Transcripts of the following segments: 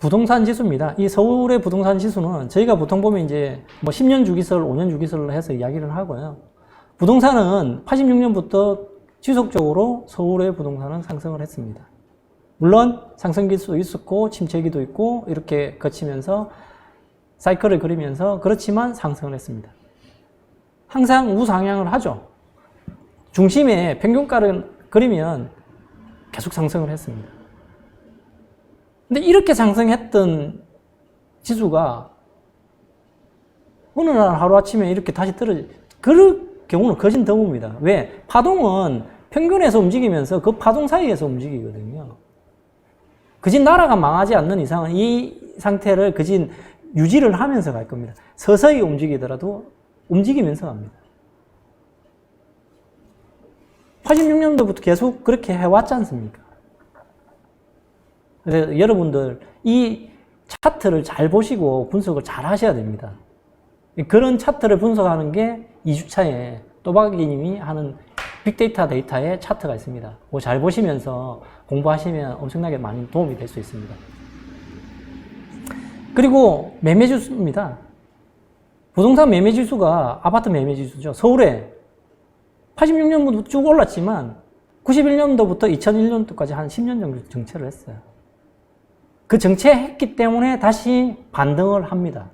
부동산 지수입니다. 이 서울의 부동산 지수는 저희가 보통 보면 이제 뭐 10년 주기설, 5년 주기설로 해서 이야기를 하고요. 부동산은 86년부터 지속적으로 서울의 부동산은 상승을 했습니다. 물론 상승기도 있었고 침체기도 있고 이렇게 거치면서 사이클을 그리면서 그렇지만 상승을 했습니다. 항상 우상향을 하죠. 중심에 평균가를 그리면 계속 상승을 했습니다. 근데 이렇게 상승했던 지수가 어느 날 하루아침에 이렇게 다시 그럴 경우는 거진 드뭅니다. 왜? 파동은 평균에서 움직이면서 그 파동 사이에서 움직이거든요. 그진 나라가 망하지 않는 이상은 이 상태를 그진 유지를 하면서 갈 겁니다. 서서히 움직이더라도 움직이면서 갑니다. 86년도부터 계속 그렇게 해왔지 않습니까? 그래서 여러분들 이 차트를 잘 보시고 분석을 잘 하셔야 됩니다. 그런 차트를 분석하는 게 2주차에 또박이님이 하는 빅데이터 데이터의 차트가 있습니다. 그거 잘 보시면서 공부하시면 엄청나게 많이 도움이 될 수 있습니다. 그리고 매매지수입니다. 부동산 매매지수가 아파트 매매지수죠. 서울에 86년부터 쭉 올랐지만 91년도부터 2001년도까지 한 10년 정도 정체를 했어요. 그 정체했기 때문에 다시 반등을 합니다.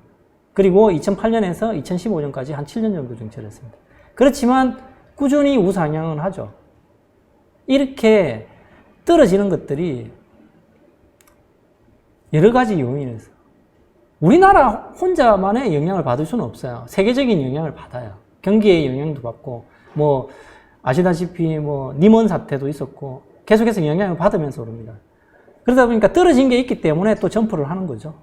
그리고 2008년에서 2015년까지 한 7년 정도 정체를 했습니다. 그렇지만 꾸준히 우상향을 하죠. 이렇게 떨어지는 것들이 여러 가지 요인에서 우리나라 혼자만의 영향을 받을 수는 없어요. 세계적인 영향을 받아요. 경기의 영향도 받고 뭐 아시다시피 뭐 니먼 사태도 있었고 계속해서 영향을 받으면서 오릅니다. 그러다 보니까 떨어진 게 있기 때문에 또 점프를 하는 거죠.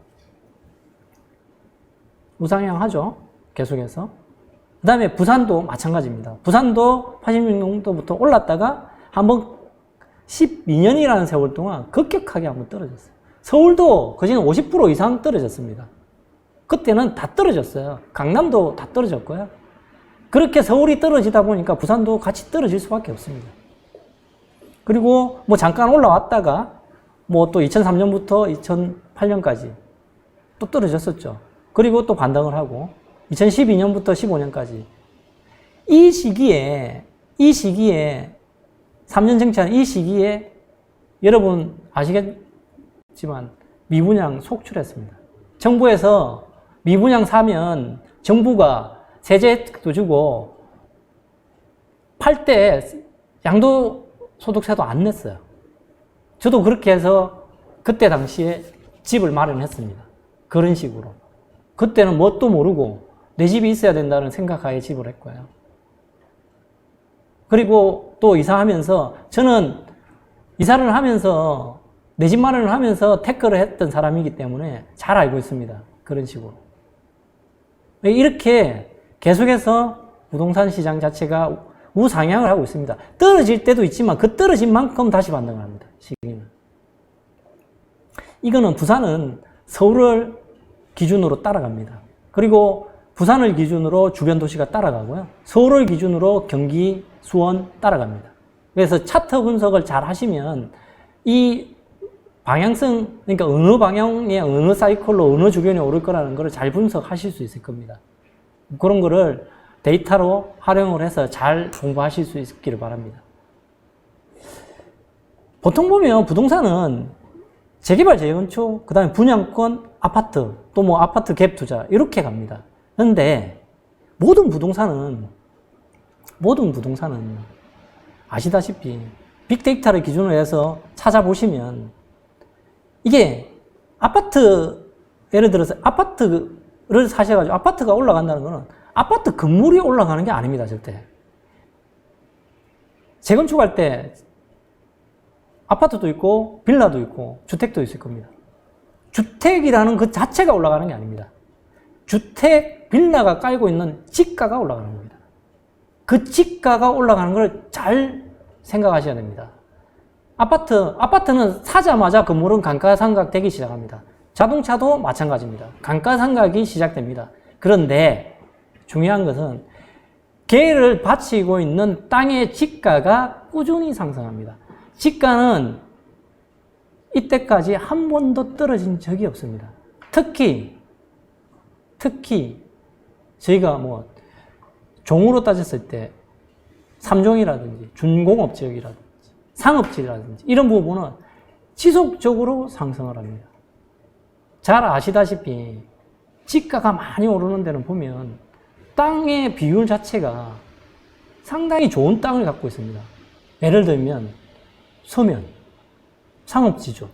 우상향 하죠. 계속해서. 그 다음에 부산도 마찬가지입니다. 부산도 86년도부터 올랐다가 한번 12년이라는 세월 동안 급격하게 한번 떨어졌어요. 서울도 거진 50% 이상 떨어졌습니다. 그때는 다 떨어졌어요. 강남도 다 떨어졌고요. 그렇게 서울이 떨어지다 보니까 부산도 같이 떨어질 수밖에 없습니다. 그리고 뭐 잠깐 올라왔다가 뭐 또 2003년부터 2008년까지 또 떨어졌었죠. 그리고 또 반등을 하고 2012년부터 15년까지 이 시기에 3년 정체한 이 시기에 여러분 아시겠지만 미분양 속출했습니다. 정부에서 미분양 사면 정부가 세제 혜택도 주고 팔 때 양도소득세도 안 냈어요. 저도 그렇게 해서 그때 당시에 집을 마련했습니다. 그런 식으로. 그때는 뭣도 모르고 내 집이 있어야 된다는 생각하에 집을 했고요. 그리고 또 이사하면서 저는 이사를 하면서 내 집 마련을 하면서 태클을 했던 사람이기 때문에 잘 알고 있습니다. 그런 식으로. 이렇게 계속해서 부동산 시장 자체가 우상향을 하고 있습니다. 떨어질 때도 있지만 그 떨어진 만큼 다시 반등을 합니다. 시기는. 이거는 부산은 서울을 기준으로 따라갑니다. 그리고 부산을 기준으로 주변 도시가 따라가고요. 서울을 기준으로 경기, 수원 따라갑니다. 그래서 차트 분석을 잘 하시면 이 방향성, 그러니까 어느 방향에 어느 사이클로 어느 주변에 오를 거라는 걸 잘 분석하실 수 있을 겁니다. 그런 거를 데이터로 활용을 해서 잘 공부하실 수 있기를 바랍니다. 보통 보면 부동산은 재개발, 재건축, 그 다음에 분양권, 아파트, 또 뭐 아파트 갭 투자 이렇게 갑니다. 그런데 모든 부동산은 아시다시피 빅데이터를 기준으로 해서 찾아보시면 이게 아파트, 예를 들어서 아파트를 사셔가지고 아파트가 올라간다는 거는 아파트 건물이 올라가는 게 아닙니다, 절대. 재건축할 때 아파트도 있고 빌라도 있고 주택도 있을 겁니다. 주택이라는 그 자체가 올라가는 게 아닙니다. 주택, 빌라가 깔고 있는 지가가 올라가는 겁니다. 그 지가가 올라가는 걸 잘 생각하셔야 됩니다. 아파트는 사자마자 건물은 감가상각 되기 시작합니다. 자동차도 마찬가지입니다. 감가상각이 시작됩니다. 그런데 중요한 것은 개를 바치고 있는 땅의 지가가 꾸준히 상승합니다. 지가는 이때까지 한 번도 떨어진 적이 없습니다. 특히 저희가 뭐 종으로 따졌을 때 3종이라든지 준공업지역이라든지 상업지라든지 이런 부분은 지속적으로 상승을 합니다. 잘 아시다시피 지가가 많이 오르는 데는 보면 땅의 비율 자체가 상당히 좋은 땅을 갖고 있습니다. 예를 들면 서면, 상업지죠.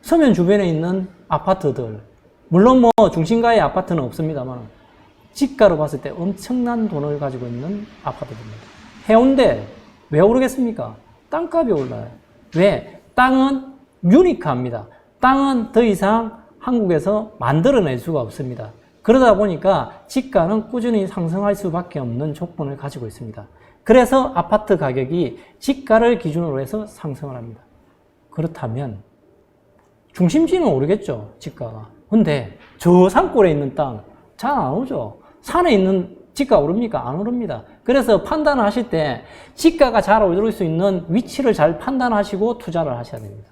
서면 주변에 있는 아파트들, 물론 뭐 중심가의 아파트는 없습니다만 지가로 봤을 때 엄청난 돈을 가지고 있는 아파트들입니다. 해운대 왜 오르겠습니까? 땅값이 올라요. 왜? 땅은 유니크합니다. 땅은 더 이상 한국에서 만들어낼 수가 없습니다. 그러다 보니까 지가는 꾸준히 상승할 수밖에 없는 조건을 가지고 있습니다. 그래서 아파트 가격이 지가를 기준으로 해서 상승을 합니다. 그렇다면 중심지는 오르겠죠, 지가가. 근데 저 산골에 있는 땅 잘 안 오르죠. 산에 있는 지가 오릅니까? 안 오릅니다. 그래서 판단을 하실 때 지가가 잘 오를 수 있는 위치를 잘 판단하시고 투자를 하셔야 됩니다.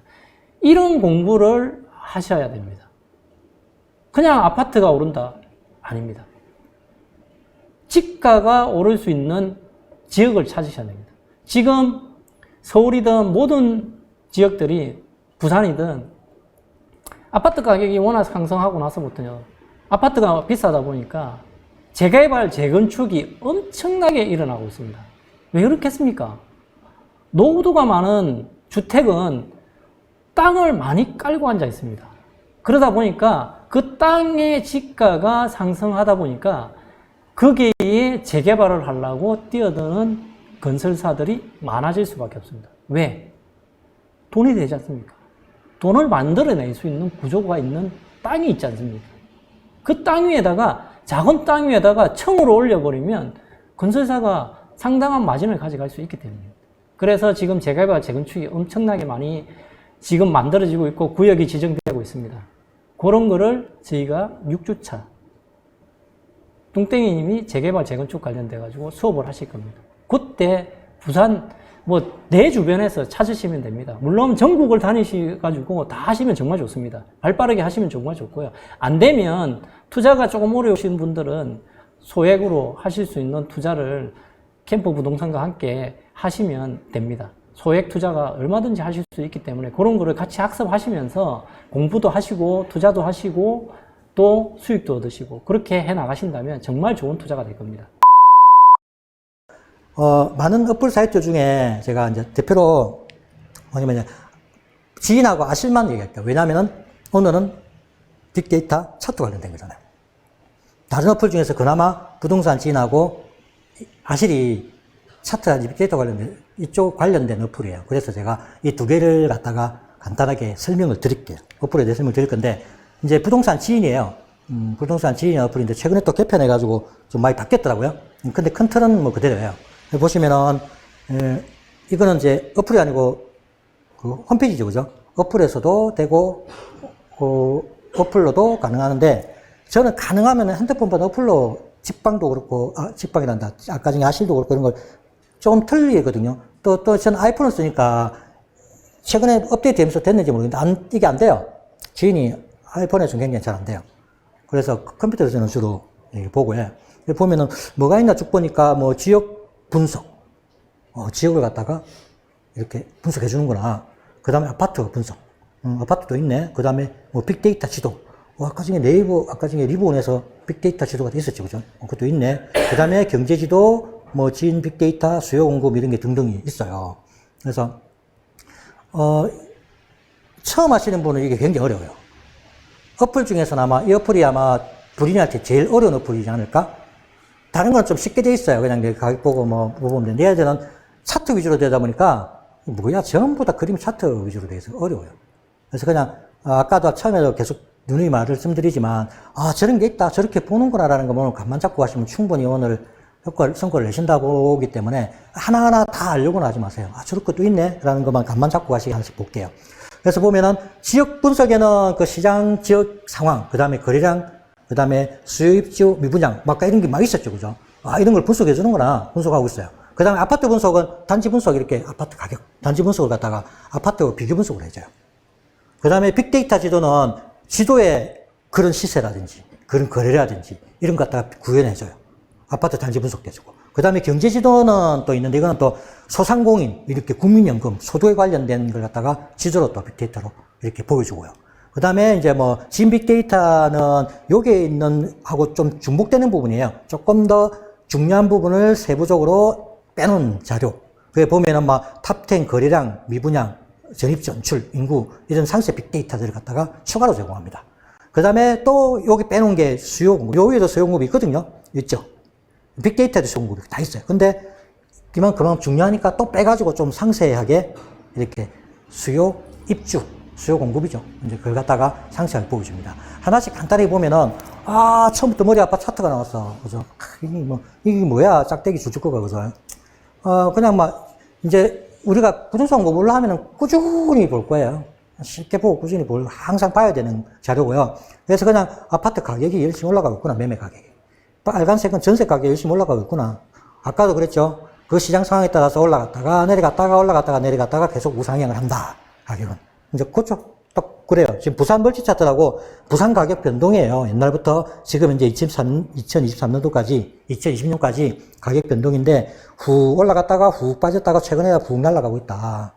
이런 공부를 하셔야 됩니다. 그냥 아파트가 오른다? 아닙니다. 지가가 오를 수 있는 지역을 찾으셔야 됩니다. 지금 서울이든 모든 지역들이 부산이든 아파트 가격이 워낙 상승하고 나서부터요. 아파트가 비싸다 보니까 재개발, 재건축이 엄청나게 일어나고 있습니다. 왜 그렇겠습니까? 노후도가 많은 주택은 땅을 많이 깔고 앉아 있습니다. 그러다 보니까 그 땅의 지가가 상승하다 보니까 거기에 재개발을 하려고 뛰어드는 건설사들이 많아질 수밖에 없습니다. 왜? 돈이 되지 않습니까? 돈을 만들어낼 수 있는 구조가 있는 땅이 있지 않습니까? 그 땅 위에다가, 작은 땅 위에다가 층으로 올려버리면 건설사가 상당한 마진을 가져갈 수 있기 때문입니다. 그래서 지금 재개발, 재건축이 엄청나게 많이 지금 만들어지고 있고 구역이 지정되고 있습니다. 그런 거를 저희가 6주차 뚱땡이님이 재개발, 재건축 관련돼가지고 수업을 하실 겁니다. 그때 부산 내 주변에서 찾으시면 됩니다. 물론 전국을 다니셔가지고 다 하시면 정말 좋습니다. 발빠르게 하시면 정말 좋고요. 안 되면 투자가 조금 어려우신 분들은 소액으로 하실 수 있는 투자를 캠프 부동산과 함께 하시면 됩니다. 소액 투자가 얼마든지 하실 수 있기 때문에 그런 거를 같이 학습하시면서 공부도 하시고 투자도 하시고 또 수익도 얻으시고 그렇게 해 나가신다면 정말 좋은 투자가 될 겁니다. 많은 어플 사이트 중에 제가 이제 대표로 뭐냐면 지인하고 아실만 얘기할게요. 왜냐하면 오늘은 빅데이터 차트 관련된 거잖아요. 다른 어플 중에서 그나마 부동산 지인하고 아실이 차트라든지 빅데이터 관련된 이쪽 관련된 어플이에요. 그래서 제가 이 두 개를 갖다가 간단하게 설명을 드릴게요. 어플에 대해 설명을 드릴 건데 이제 부동산 지인이에요. 부동산 지인 어플인데 최근에 또 개편해가지고 좀 많이 바뀌었더라고요. 근데 큰 틀은 뭐 그대로예요. 보시면은 이거는 이제 어플이 아니고 그 홈페이지죠, 그죠? 어플에서도 되고 어플로도 가능하는데 저는 가능하면 핸드폰보다 어플로 직방도 그렇고 직방이란다. 아까 전에 아실도 그렇고 이런 걸 조금 틀리거든요. 또 저는 아이폰을 쓰니까 최근에 업데이트 되면서 됐는지 모르겠는데 이게 안 돼요. 지인이 아이폰에 좀 굉장히 잘 안 돼요. 그래서 컴퓨터에서 저는 주로 보고 해. 보면은 뭐가 있나 쭉 보니까 뭐 지역 분석, 지역을 갖다가 이렇게 분석해 주는구나. 그 다음에 아파트 분석, 아파트도 있네. 그 다음에 뭐 빅데이터 지도. 아까 전에 아까 전에 리본에서 빅데이터 지도가 있었죠, 그죠? 그것도 있네. 그 다음에 경제지도, 뭐 지인 빅데이터, 수요 공급 이런 게 등등이 있어요. 그래서 처음 하시는 분은 이게 굉장히 어려워요. 어플 중에서는 아마 이 어플이 아마 본인한테 제일 어려운 어플이지 않을까? 다른 건 좀 쉽게 돼 있어요. 그냥 가격 보고 뭐 보면 되는데 얘들은 차트 위주로 되다 보니까 뭐야 전부 다 그림 차트 위주로 돼 있어서 어려워요. 그래서 그냥 아까도 처음에도 계속 누누이 말씀드리지만 저런 게 있다 저렇게 보는구나라는 거 오늘 감만 잡고 가시면 충분히 오늘 성과를 내신다고 보기 때문에 하나하나 다 알려고는 하지 마세요. 저런 것도 있네 라는 것만 감만 잡고 가시게 하나씩 볼게요. 그래서 보면은 지역 분석에는 그 시장 지역 상황, 그 다음에 거래량, 그 다음에 수요 입주 미분양, 막 이런 게 막 있었죠, 그죠? 이런 걸 분석해 주는구나. 분석하고 있어요. 그 다음에 아파트 분석은 단지 분석 이렇게 아파트 가격, 단지 분석을 갖다가 아파트 비교 분석을 해줘요. 그 다음에 빅데이터 지도는 지도에 그런 시세라든지 그런 거래라든지 이런 것 갖다가 구현해줘요. 아파트 단지 분석도 해주고. 그 다음에 경제 지도는 또 있는데 이거는 또 소상공인, 이렇게 국민연금, 소득에 관련된 걸 갖다가 지도로 또 빅데이터로 이렇게 보여주고요. 그 다음에 이제 뭐, 진 빅데이터는 여기에 있는 하고 좀 중복되는 부분이에요. 조금 더 중요한 부분을 세부적으로 빼놓은 자료. 그게 보면은 막 탑10 거래량, 미분양, 전입 전출, 인구, 이런 상세 빅데이터들을 갖다가 추가로 제공합니다. 그 다음에 또 여기 빼놓은 게 수요 공급. 여기에도 수요 공급이 있거든요. 있죠. 빅데이터에도 수요 공급이 다 있어요. 근데 그만큼 중요하니까 또 빼가지고 좀 상세하게 이렇게 수요, 입주, 수요 공급이죠. 이제 그걸 갖다가 상세하게 보여줍니다. 하나씩 간단히 보면은, 처음부터 머리 아파 차트가 나왔어. 그죠? 이게 뭐야? 짝대기 주주거가, 그죠? 그냥 이제 우리가 부동산 공부를 하면은 꾸준히 볼 거예요. 쉽게 보고 꾸준히 항상 봐야 되는 자료고요. 그래서 그냥 아파트 가격이 열심히 올라가고 있구나, 매매 가격이. 빨간색은 전세 가격이 열심히 올라가고 있구나. 아까도 그랬죠. 그 시장 상황에 따라서 올라갔다가 내려갔다가 올라갔다가 내려갔다가 계속 우상향을 한다. 가격은. 이제 그쪽 딱 그래요. 지금 부산 멀티 차트라고 부산 가격 변동이에요. 옛날부터 지금 이제 2023년도까지 2020년까지 가격 변동인데 후 올라갔다가 후 빠졌다가 최근에 후 날아가고 있다.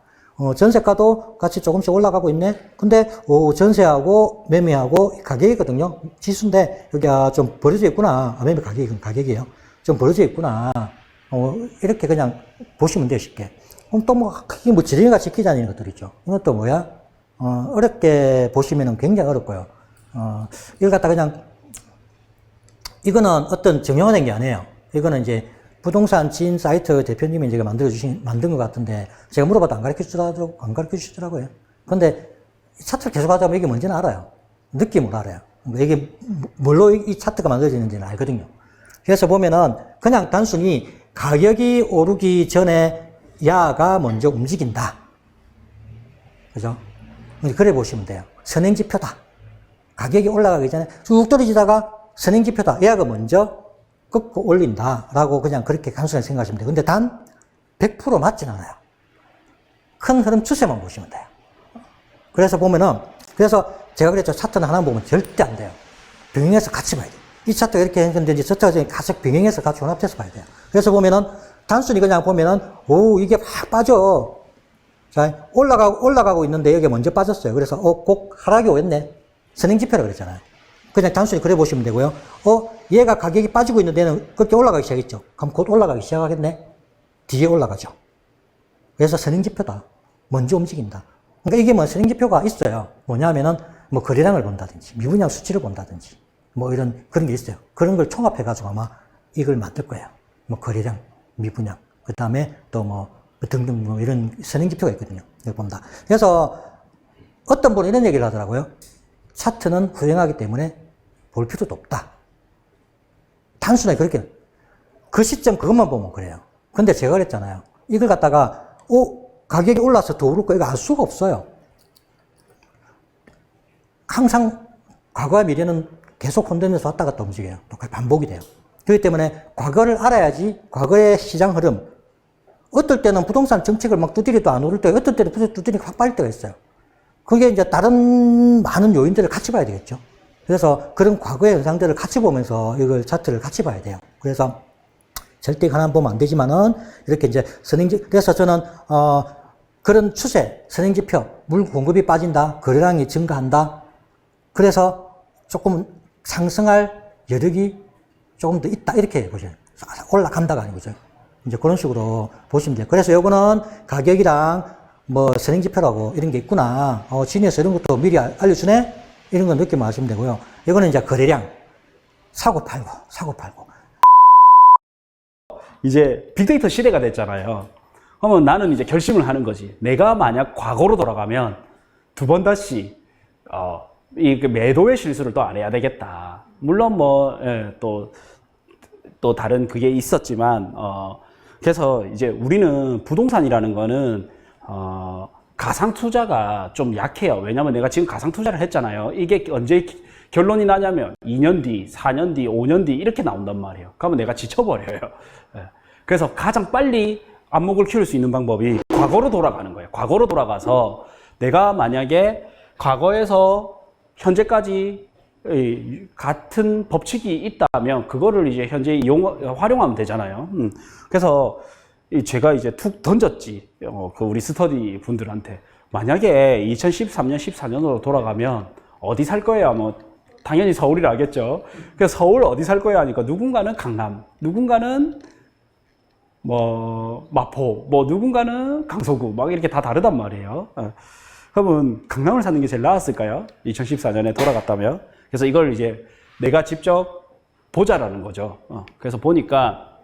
전세가도 같이 조금씩 올라가고 있네. 근데 전세하고 매매하고 가격이거든요. 지수인데 여기가 좀 벌어져 있구나. 매매 가격이에요. 좀 벌어져 있구나. 이렇게 그냥 보시면 돼요, 쉽게. 그럼 또 크게 지렁이가 지키자는 것들 있죠. 이것도 뭐야? 어렵게 보시면은 굉장히 어렵고요. 이걸 갖다 그냥, 이거는 어떤 정형화된 게 아니에요. 이거는 이제 부동산 지인 사이트 대표님이 제가 만든 것 같은데, 제가 물어봐도 안 가르쳐 주시더라고요. 근데 차트를 계속 하다 보면 이게 뭔지는 알아요. 느낌으로 알아요. 이게 뭘로 이 차트가 만들어지는지는 알거든요. 그래서 보면은 그냥 단순히 가격이 오르기 전에 야가 먼저 움직인다. 그죠? 그래 보시면 돼요. 선행지표다. 가격이 올라가기 전에 쭉 떨어지다가 선행지표다. 야가 먼저 꺾고 올린다. 라고 그냥 그렇게 단순하게 생각하시면 돼요. 근데 단 100% 맞지는 않아요. 큰 흐름 추세만 보시면 돼요. 그래서 보면은, 그래서 제가 그랬죠. 차트는 하나 보면 절대 안 돼요. 병행해서 같이 봐야 돼요. 이 차트가 이렇게 했는데 이제 저 차트가 같이 병행해서 같이 혼합해서 봐야 돼요. 그래서 보면은 단순히 그냥 보면은 이게 확 빠져. 자, 올라가고 있는데 여기 먼저 빠졌어요. 그래서 꼭 하락이 오겠네. 선행지표라고 그랬잖아요. 그냥 단순히 그래 보시면 되고요. 얘가 가격이 빠지고 있는데 얘는 그렇게 올라가기 시작했죠. 그럼 곧 올라가기 시작하겠네. 뒤에 올라가죠. 그래서 선행지표다. 먼저 움직인다. 그러니까 이게 선행지표가 있어요. 뭐냐면은 거래량을 본다든지 미분양 수치를 본다든지 그런 게 있어요. 그런 걸 총합해가지고 아마 이걸 만들 거예요. 거래량, 미분양, 그 다음에 또 등등 이런 선행지표가 있거든요. 이걸 본다. 그래서 어떤 분은 이런 얘기를 하더라고요. 차트는 후행하기 때문에 볼 필요도 없다. 단순하게 그렇게 그 시점 그것만 보면 그래요. 근데 제가 그랬잖아요. 이걸 갖다가 가격이 올라서 더 오를 거 이거 알 수가 없어요. 항상 과거와 미래는 계속 혼돈해서 왔다 갔다 움직여요. 똑같이 반복이 돼요. 그렇기 때문에 과거를 알아야지 과거의 시장 흐름. 어떨 때는 부동산 정책을 두드려도 안 오를 때, 어떨 때는 두드리고 확 빠질 때가 있어요. 그게 이제 다른 많은 요인들을 같이 봐야 되겠죠. 그래서 그런 과거의 현상들을 같이 보면서 이걸 차트를 같이 봐야 돼요. 그래서 절대 하나만 보면 안 되지만은 이렇게 이제 그래서 저는 그런 추세, 선행지표, 물 공급이 빠진다, 거래량이 증가한다. 그래서 조금 상승할 여력이 조금 더 있다. 이렇게 보셔요. 올라간다가 아니고죠. 이제 그런 식으로 보시면 돼요. 그래서 요거는 가격이랑 선행지표라고 이런 게 있구나. 진에서 이런 것도 미리 알려주네? 이런 거 느끼면 아시면 되고요. 이거는 이제 거래량. 사고 팔고. 이제 빅데이터 시대가 됐잖아요. 그러면 나는 이제 결심을 하는 거지. 내가 만약 과거로 돌아가면 두 번 다시, 이 매도의 실수를 또 안 해야 되겠다. 물론 또 다른 그게 있었지만, 그래서 이제 우리는 부동산이라는 거는, 가상 투자가 좀 약해요. 왜냐면 내가 지금 가상 투자를 했잖아요. 이게 언제 결론이 나냐면 2년 뒤, 4년 뒤, 5년 뒤 이렇게 나온단 말이에요. 그러면 내가 지쳐버려요. 그래서 가장 빨리 안목을 키울 수 있는 방법이 과거로 돌아가는 거예요. 과거로 돌아가서 내가 만약에 과거에서 현재까지 같은 법칙이 있다면 그거를 이제 현재 활용하면 되잖아요. 그래서 제가 이제 툭 던졌지. 그 우리 스터디 분들한테. 만약에 2013년, 14년으로 돌아가면 어디 살 거예요? 뭐, 당연히 서울이라겠죠. 그래서 서울 어디 살 거예요? 하니까 누군가는 강남, 누군가는 뭐, 마포, 뭐, 누군가는 강서구, 막 이렇게 다 다르단 말이에요. 그러면 강남을 사는 게 제일 나았을까요? 2014년에 돌아갔다면. 그래서 이걸 이제 내가 직접 보자라는 거죠. 그래서 보니까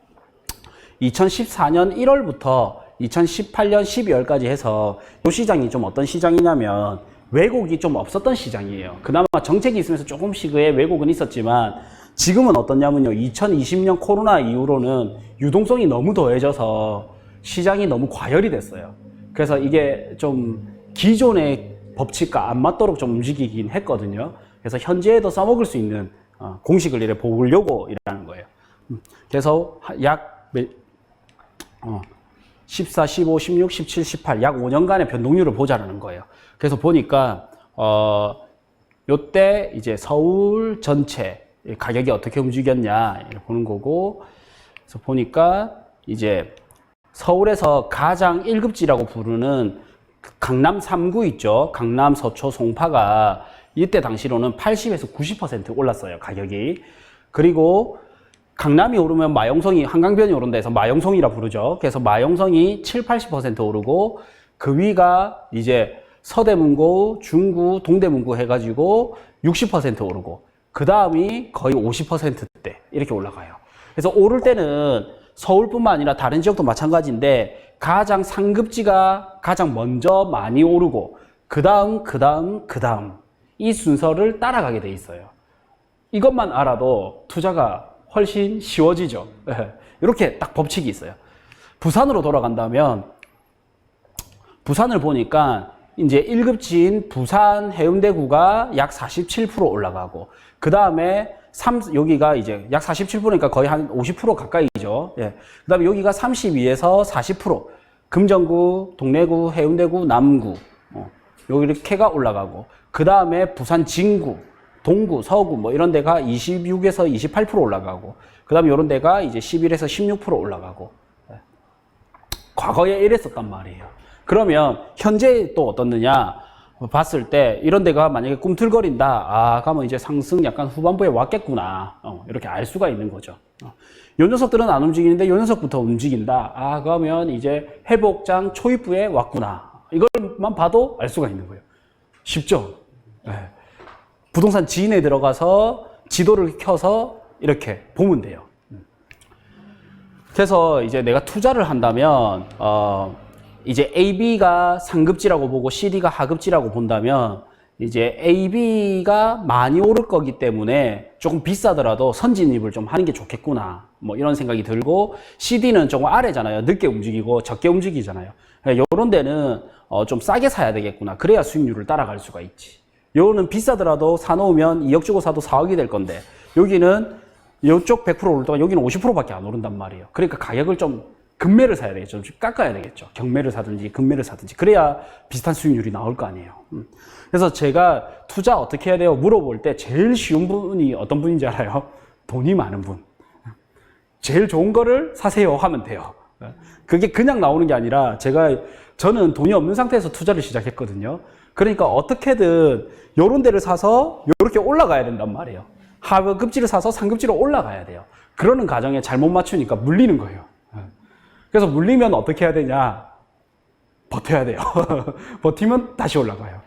2014년 1월부터 2018년 12월까지 해서 이 시장이 좀 어떤 시장이냐면 왜곡이 좀 없었던 시장이에요. 그나마 정책이 있으면서 조금씩의 왜곡은 있었지만 지금은 어떻냐면요. 2020년 코로나 이후로는 유동성이 너무 더해져서 시장이 너무 과열이 됐어요. 그래서 이게 좀 기존의 법칙과 안 맞도록 좀 움직이긴 했거든요. 그래서 현재에도 써먹을 수 있는 공식을 이래 보려고 일하는 거예요. 그래서 약 14, 15, 16, 17, 18, 약 5년간의 변동률을 보자라는 거예요. 그래서 보니까, 요때 이제 서울 전체 가격이 어떻게 움직였냐, 이렇게 보는 거고, 그래서 보니까 이제 서울에서 가장 1급지라고 부르는 강남 3구 있죠. 강남, 서초, 송파가 이때 당시로는 80에서 90% 올랐어요, 가격이. 그리고 강남이 오르면 마용성이, 한강변이 오른다 해서 마용성이라 부르죠. 그래서 마용성이 7, 80% 오르고 그 위가 이제 서대문구, 중구, 동대문구 해가지고 60% 오르고 그 다음이 거의 50%대 이렇게 올라가요. 그래서 오를 때는 서울뿐만 아니라 다른 지역도 마찬가지인데 가장 상급지가 가장 먼저 많이 오르고 그 다음 이 순서를 따라가게 돼 있어요. 이것만 알아도 투자가 훨씬 쉬워지죠. 이렇게 딱 법칙이 있어요. 부산으로 돌아간다면 부산을 보니까 이제 1급지인 부산 해운대구가 약 47% 올라가고 그 다음에 여기가 이제 약 47%니까 거의 한 50% 가까이죠. 예. 그 다음에 여기가 32에서 40% 금정구, 동래구, 해운대구, 남구 여기 이렇게가 올라가고 그 다음에 부산 진구, 동구, 서구 뭐 이런 데가 26에서 28% 올라가고 그 다음에 이런 데가 이제 11에서 16% 올라가고 과거에 이랬었단 말이에요. 그러면 현재 또 어떻느냐 봤을 때 이런 데가 만약에 꿈틀거린다. 그러면 이제 상승 약간 후반부에 왔겠구나. 이렇게 알 수가 있는 거죠. 요 녀석들은 안 움직이는데 요 녀석부터 움직인다. 그러면 이제 회복장 초입부에 왔구나. 이걸만 봐도 알 수가 있는 거예요. 쉽죠? 네. 부동산 지인에 들어가서 지도를 켜서 이렇게 보면 돼요. 그래서 이제 내가 투자를 한다면, 이제 AB가 상급지라고 보고 CD가 하급지라고 본다면, 이제 AB가 많이 오를 거기 때문에 조금 비싸더라도 선진입을 좀 하는 게 좋겠구나. 뭐 이런 생각이 들고, CD는 조금 아래잖아요. 늦게 움직이고 적게 움직이잖아요. 요런 데는 좀 싸게 사야 되겠구나. 그래야 수익률을 따라갈 수가 있지. 요거는 비싸더라도 사놓으면 2억 주고 사도 4억이 될 건데 여기는 요쪽 100% 오르다가 여기는 50%밖에 안 오른단 말이에요. 그러니까 가격을 좀 금매를 사야 되겠죠. 좀 깎아야 되겠죠. 경매를 사든지 금매를 사든지 그래야 비슷한 수익률이 나올 거 아니에요. 그래서 제가 투자 어떻게 해야 돼요? 물어볼 때 제일 쉬운 분이 어떤 분인지 알아요? 돈이 많은 분. 제일 좋은 거를 사세요 하면 돼요. 그게 그냥 나오는 게 아니라 저는 돈이 없는 상태에서 투자를 시작했거든요. 그러니까 어떻게든 요런 데를 사서 요렇게 올라가야 된단 말이에요. 하급지를 사서 상급지로 올라가야 돼요. 그러는 과정에 잘못 맞추니까 물리는 거예요. 그래서 물리면 어떻게 해야 되냐? 버텨야 돼요. 버티면 다시 올라가요.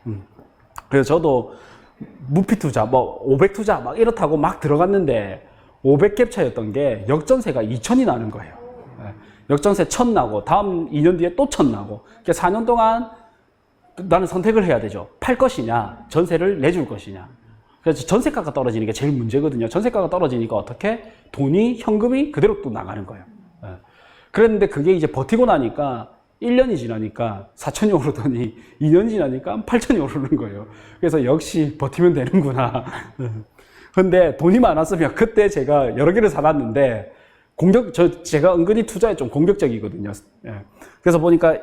그래서 저도 무피 투자, 500 투자 막 이렇다고 막 들어갔는데 500갭 차였던 게 역전세가 2000이 나는 거예요. 역전세 1000 나고 다음 2년 뒤에 또 1000 나고 4년 동안 나는 선택을 해야 되죠. 팔 것이냐, 전세를 내줄 것이냐. 그래서 전세가가 떨어지는 게 제일 문제거든요. 전세가가 떨어지니까 어떻게? 현금이 그대로 또 나가는 거예요. 그랬는데 그게 이제 버티고 나니까 1년이 지나니까 4천이 오르더니 2년이 지나니까 8천이 오르는 거예요. 그래서 역시 버티면 되는구나. 근데 돈이 많았으면 그때 제가 여러 개를 사놨는데 제가 은근히 투자에 좀 공격적이거든요. 예. 그래서 보니까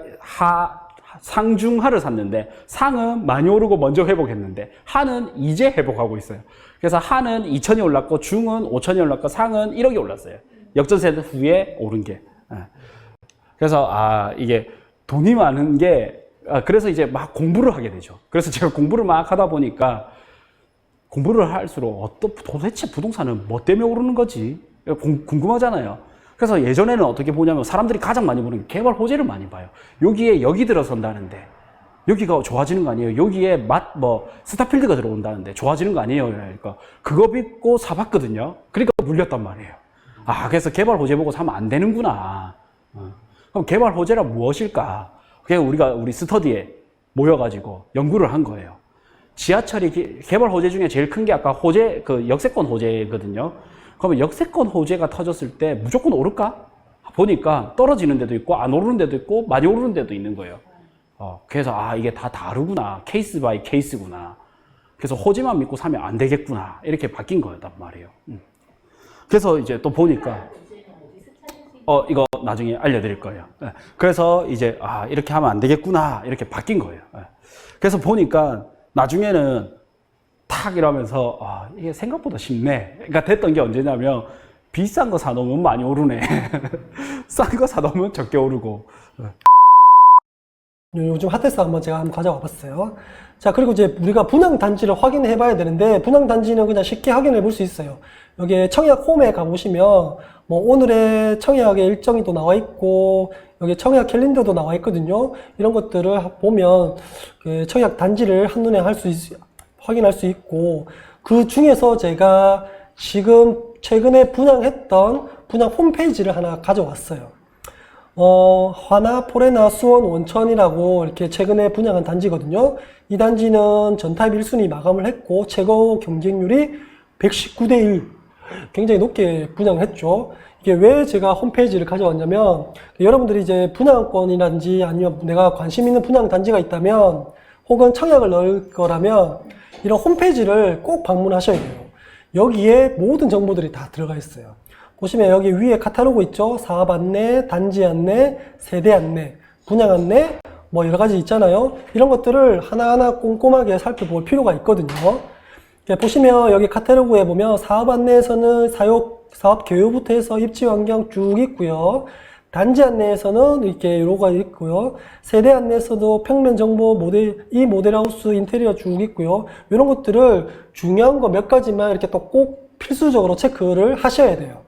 상중하를 샀는데, 상은 많이 오르고 먼저 회복했는데, 하는 이제 회복하고 있어요. 그래서 하는 2천이 올랐고, 중은 5천이 올랐고, 상은 1억이 올랐어요. 역전세 후에 오른 게. 예. 그래서, 이게 돈이 많은 게, 그래서 이제 막 공부를 하게 되죠. 그래서 제가 공부를 막 하다 보니까, 공부를 할수록 도대체 부동산은 뭐 때문에 오르는 거지? 궁금하잖아요. 그래서 예전에는 어떻게 보냐면 사람들이 가장 많이 보는 게 개발 호재를 많이 봐요. 여기 들어선다는데 여기가 좋아지는 거 아니에요? 여기에 스타필드가 들어온다는데 좋아지는 거 아니에요? 그러니까 그거 믿고 사봤거든요. 그러니까 물렸단 말이에요. 그래서 개발 호재 보고 사면 안 되는구나. 그럼 개발 호재가 무엇일까? 그게 우리 스터디에 모여가지고 연구를 한 거예요. 지하철이 개발 호재 중에 제일 큰 게 아까 역세권 호재거든요. 그러면 역세권 호재가 터졌을 때 무조건 오를까? 보니까 떨어지는 데도 있고 안 오르는 데도 있고 많이 오르는 데도 있는 거예요. 그래서 이게 다 다르구나. 케이스 바이 케이스구나. 그래서 호재만 믿고 사면 안 되겠구나. 이렇게 바뀐 거였단 말이에요. 그래서 이제 또 보니까 이거 나중에 알려드릴 거예요. 그래서 이제 이렇게 하면 안 되겠구나. 이렇게 바뀐 거예요. 그래서 보니까 나중에는 탁 이러면서 이게 생각보다 쉽네. 그러니까 됐던 게 언제냐면 비싼 거 사놓으면 많이 오르네. 싼 거 사놓으면 적게 오르고. 요즘 핫해서 제가 한번 가져와 봤어요. 자, 그리고 이제 우리가 분양 단지를 확인해 봐야 되는데, 분양 단지는 그냥 쉽게 확인해 볼 수 있어요. 여기 청약 홈에 가보시면 뭐 오늘의 청약의 일정이 또 나와 있고, 여기 청약 캘린더도 나와 있거든요. 이런 것들을 보면 그 청약 단지를 한눈에 확인할 수 있고, 그 중에서 제가 지금 최근에 분양했던 분양 홈페이지를 하나 가져왔어요. 화나, 포레나, 수원, 원천이라고 이렇게 최근에 분양한 단지거든요. 이 단지는 전타입 1순위 마감을 했고, 최고 경쟁률이 119대 1. 굉장히 높게 분양을 했죠. 이게 왜 제가 홈페이지를 가져왔냐면, 여러분들이 이제 분양권이라든지 아니면 내가 관심 있는 분양 단지가 있다면, 혹은 청약을 넣을 거라면, 이런 홈페이지를 꼭 방문하셔야 돼요. 여기에 모든 정보들이 다 들어가 있어요. 보시면 여기 위에 카탈로그 있죠? 사업 안내, 단지 안내, 세대 안내, 분양 안내, 뭐 여러 가지 있잖아요. 이런 것들을 하나하나 꼼꼼하게 살펴볼 필요가 있거든요. 보시면 여기 카탈로그에 보면 사업 안내에서는 사업 개요부터 해서 입지 환경 쭉 있고요. 단지 안내에서는 이렇게 요로가 있고요. 세대 안내에서도 평면 정보, 모델하우스 인테리어 쭉 있고요. 이런 것들을 중요한 거 몇 가지만 이렇게 또 꼭 필수적으로 체크를 하셔야 돼요.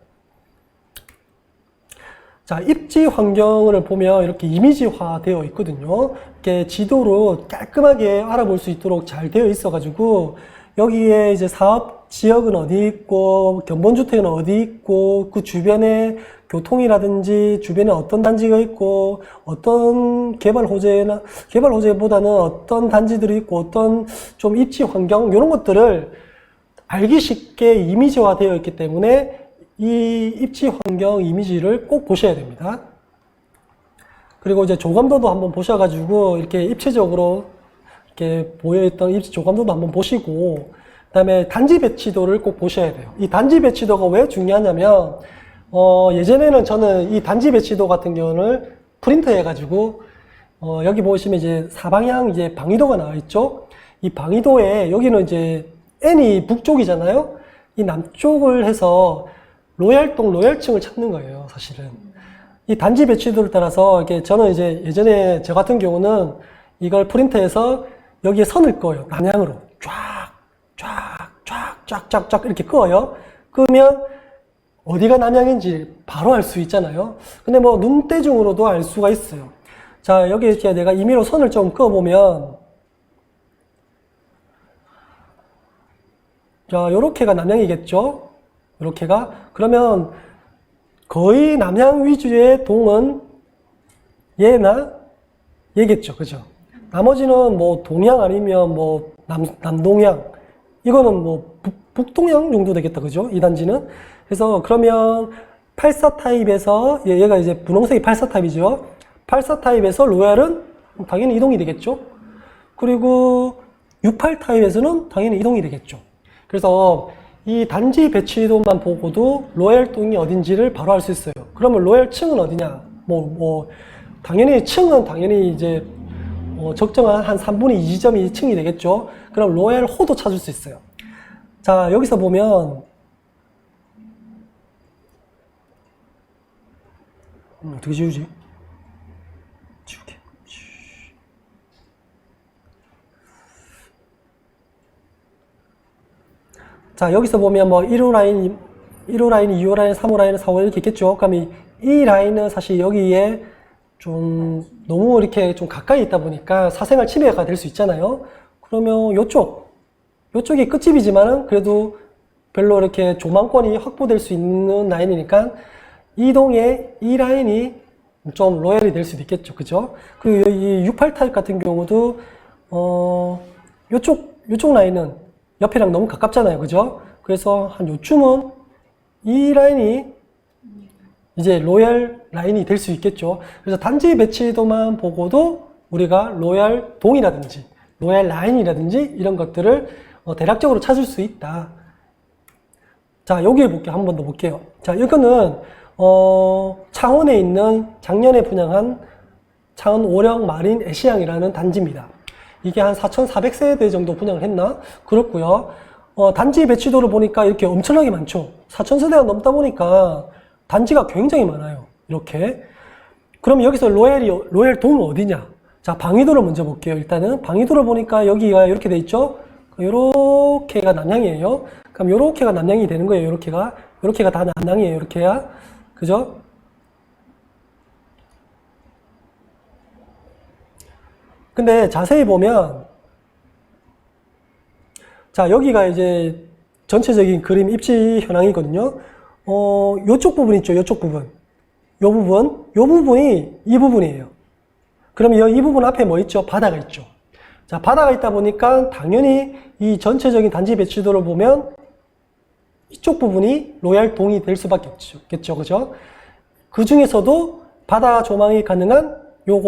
자, 입지 환경을 보면 이렇게 이미지화 되어 있거든요. 이렇게 지도로 깔끔하게 알아볼 수 있도록 잘 되어 있어가지고, 여기에 이제 사업 지역은 어디 있고, 견본주택은 어디 있고, 그 주변에 교통이라든지 주변에 어떤 단지가 있고, 어떤 개발 호재보다는 어떤 단지들이 있고, 어떤 좀 입지 환경, 이런 것들을 알기 쉽게 이미지화 되어 있기 때문에 이 입지 환경 이미지를 꼭 보셔야 됩니다. 그리고 이제 조감도도 한번 보셔가지고 이렇게 입체적으로 이렇게 보여있던 입지 조감도도 한번 보시고, 그 다음에 단지 배치도를 꼭 보셔야 돼요. 이 단지 배치도가 왜 중요하냐면, 예전에는 저는 이 단지 배치도 같은 경우는 프린터 해가지고, 여기 보시면 이제 사방향 이제 방위도가 나와 있죠? 이 방위도에 여기는 이제 N이 북쪽이잖아요? 이 남쪽을 해서 로얄동, 로얄층을 찾는 거예요, 사실은. 이 단지 배치도를 따라서, 이렇게 저는 이제 예전에 저 같은 경우는 이걸 프린터해서 여기에 선을 그어요. 남향으로. 쫙 이렇게 그어요. 그러면 어디가 남향인지 바로 알 수 있잖아요. 근데 뭐 눈대중으로도 알 수가 있어요. 자, 여기 이렇게 내가 임의로 선을 좀 그어보면, 자, 요렇게가 남향이겠죠? 요렇게가. 그러면 거의 남향 위주의 동은 얘나 얘겠죠. 그죠? 나머지는 뭐 동향 아니면 뭐 남동향. 이거는 뭐 북동향 정도 되겠다. 그죠? 이 단지는. 그래서 그러면 84 타입에서, 얘가 이제 분홍색이 84 타입이죠. 84 타입에서 로얄은 당연히 이동이 되겠죠. 그리고 68 타입에서는 당연히 이동이 되겠죠. 그래서 이 단지 배치도만 보고도 로얄동이 어딘지를 바로 알 수 있어요. 그러면 로얄층은 어디냐? 당연히 층은 당연히 이제 적정한 한 3분의 2 지점이 층이 되겠죠. 그럼 로얄호도 찾을 수 있어요. 자, 여기서 보면 어떻게 지우지? 지우개. 자, 여기서 보면 뭐 1호 라인, 2호 라인, 3호 라인, 4호 이렇게 있겠죠. 그럼 이 라인은 사실 여기에 좀 너무 이렇게 좀 가까이 있다 보니까 사생활 침해가 될 수 있잖아요. 그러면 요쪽이 끝집이지만은 그래도 별로 이렇게 조망권이 확보될 수 있는 라인이니까 이동의 이 라인이 좀 로얄이 될 수도 있겠죠. 그죠? 그리고 이 68 타입 같은 경우도 요쪽 라인은 옆이랑 너무 가깝잖아요. 그죠? 그래서 한 요쯤은 이 라인이 이제 로얄 라인이 될 수 있겠죠. 그래서 단지 배치도만 보고도 우리가 로얄 동이라든지 로얄 라인이라든지 이런 것들을 대략적으로 찾을 수 있다. 자, 여기에 볼게요. 한 번 더 볼게요. 자, 이거는 창원에 있는 작년에 분양한 창원 오령 마린 애시양이라는 단지입니다. 이게 한 4,400세대 정도 분양을 했나? 그렇고요. 단지 배치도를 보니까 이렇게 엄청나게 많죠. 4,000세대가 넘다 보니까 단지가 굉장히 많아요. 이렇게. 그럼 여기서 로얄 동은 어디냐? 자, 방위도를 먼저 볼게요. 일단은 방위도를 보니까 여기가 이렇게 돼 있죠. 요렇게가 남향이에요. 그럼 요렇게가 남향이 되는 거예요. 요렇게가 다 남향이에요. 요렇게야. 그죠? 근데 자세히 보면, 자, 여기가 이제 전체적인 그림 입지 현황이거든요. 요쪽 부분 있죠, 요쪽 부분. 요 부분이 이 부분이에요. 그러면 이 부분 앞에 뭐 있죠? 바다가 있죠. 자, 바다가 있다 보니까 당연히 이 전체적인 단지 배치도를 보면 이쪽 부분이 로얄동이 될 수밖에 없겠죠, 그죠? 그 중에서도 바다 조망이 가능한 요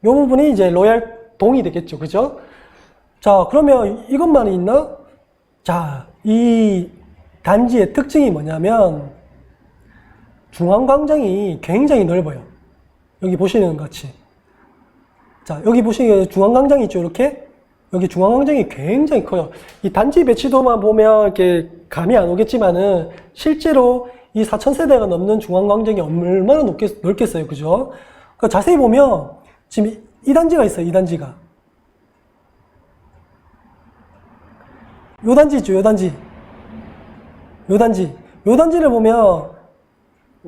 부분이 이제 로얄동이 되겠죠. 그죠? 자, 그러면 이것만 있나? 자, 이 단지의 특징이 뭐냐면 중앙광장이 굉장히 넓어요. 여기 보시는 것 같이. 자, 여기 보시면 중앙광장이 있죠, 이렇게? 여기 중앙광장이 굉장히 커요. 이 단지 배치도만 보면 이렇게 감이 안 오겠지만은 실제로 이 4,000세대가 넘는 중앙광장이 얼마나 넓겠어요. 그죠? 그러니까 자세히 보면 지금 이 단지가 있어요. 이 단지가. 요 단지 있죠. 요 단지를 보면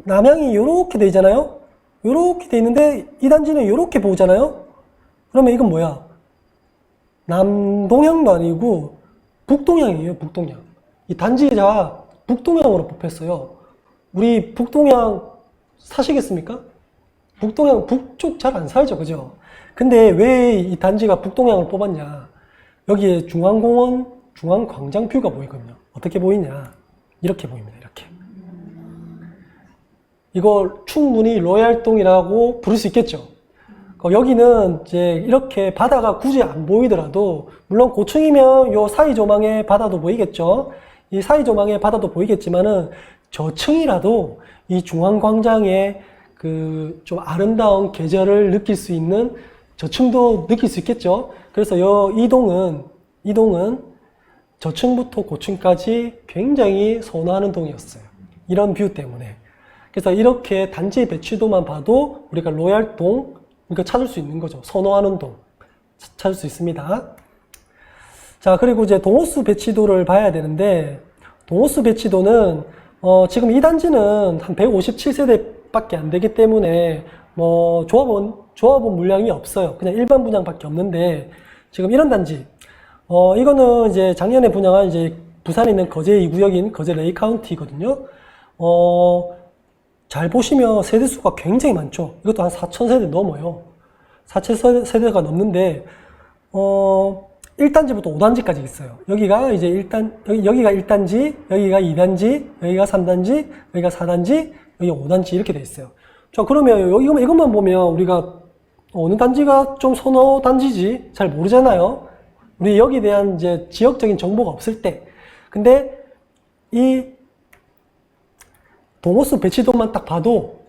남향이 요렇게 돼 있잖아요. 요렇게 돼 있는데 이 단지는 요렇게 보잖아요. 그러면 이건 뭐야? 남동향도 아니고 북동향이에요. 북동향. 이 단지가 북동향으로 뽑혔어요. 우리 북동향 사시겠습니까? 북동향 북쪽 잘 안 살죠, 그죠? 근데 왜 이 단지가 북동향을 뽑았냐? 여기에 중앙공원, 중앙광장뷰가 보이거든요. 어떻게 보이냐? 이렇게 보입니다, 이렇게. 이걸 충분히 로얄동이라고 부를 수 있겠죠. 여기는 이제 이렇게 바다가 굳이 안 보이더라도, 물론 고층이면 요 사이 조망에 바다도 보이겠죠. 이 사이 조망에 바다도 보이겠지만은 저층이라도 이 중앙광장의 그 좀 아름다운 계절을 느낄 수 있는 저층도 느낄 수 있겠죠. 그래서 이 동은 저층부터 고층까지 굉장히 선호하는 동이었어요. 이런 뷰 때문에. 그래서 이렇게 단지 배치도만 봐도 우리가 로얄동, 이거 찾을 수 있는 거죠. 선호하는 동 찾을 수 있습니다. 자, 그리고 이제 동호수 배치도를 봐야 되는데, 동호수 배치도는 지금 이 단지는 한 157세대밖에 안 되기 때문에 뭐 조합원 물량이 없어요. 그냥 일반 분양밖에 없는데, 지금 이런 단지, 이거는 이제 작년에 분양한 이제 부산에 있는 거제 2구역인 거제 레이 카운티거든요. 잘 보시면 세대수가 굉장히 많죠. 이것도 한 4,000세대 넘어요. 4,000세대가 넘는데, 1단지부터 5단지까지 있어요. 여기가 이제 여기가 1단지, 여기가 2단지, 여기가 3단지, 여기가 4단지, 여기가 5단지 이렇게 돼 있어요. 자, 그러면 이것만 보면 우리가 어느 단지가 좀 선호 단지지 잘 모르잖아요. 우리 여기에 대한 이제 지역적인 정보가 없을 때. 근데 이 동호수 배치도만 딱 봐도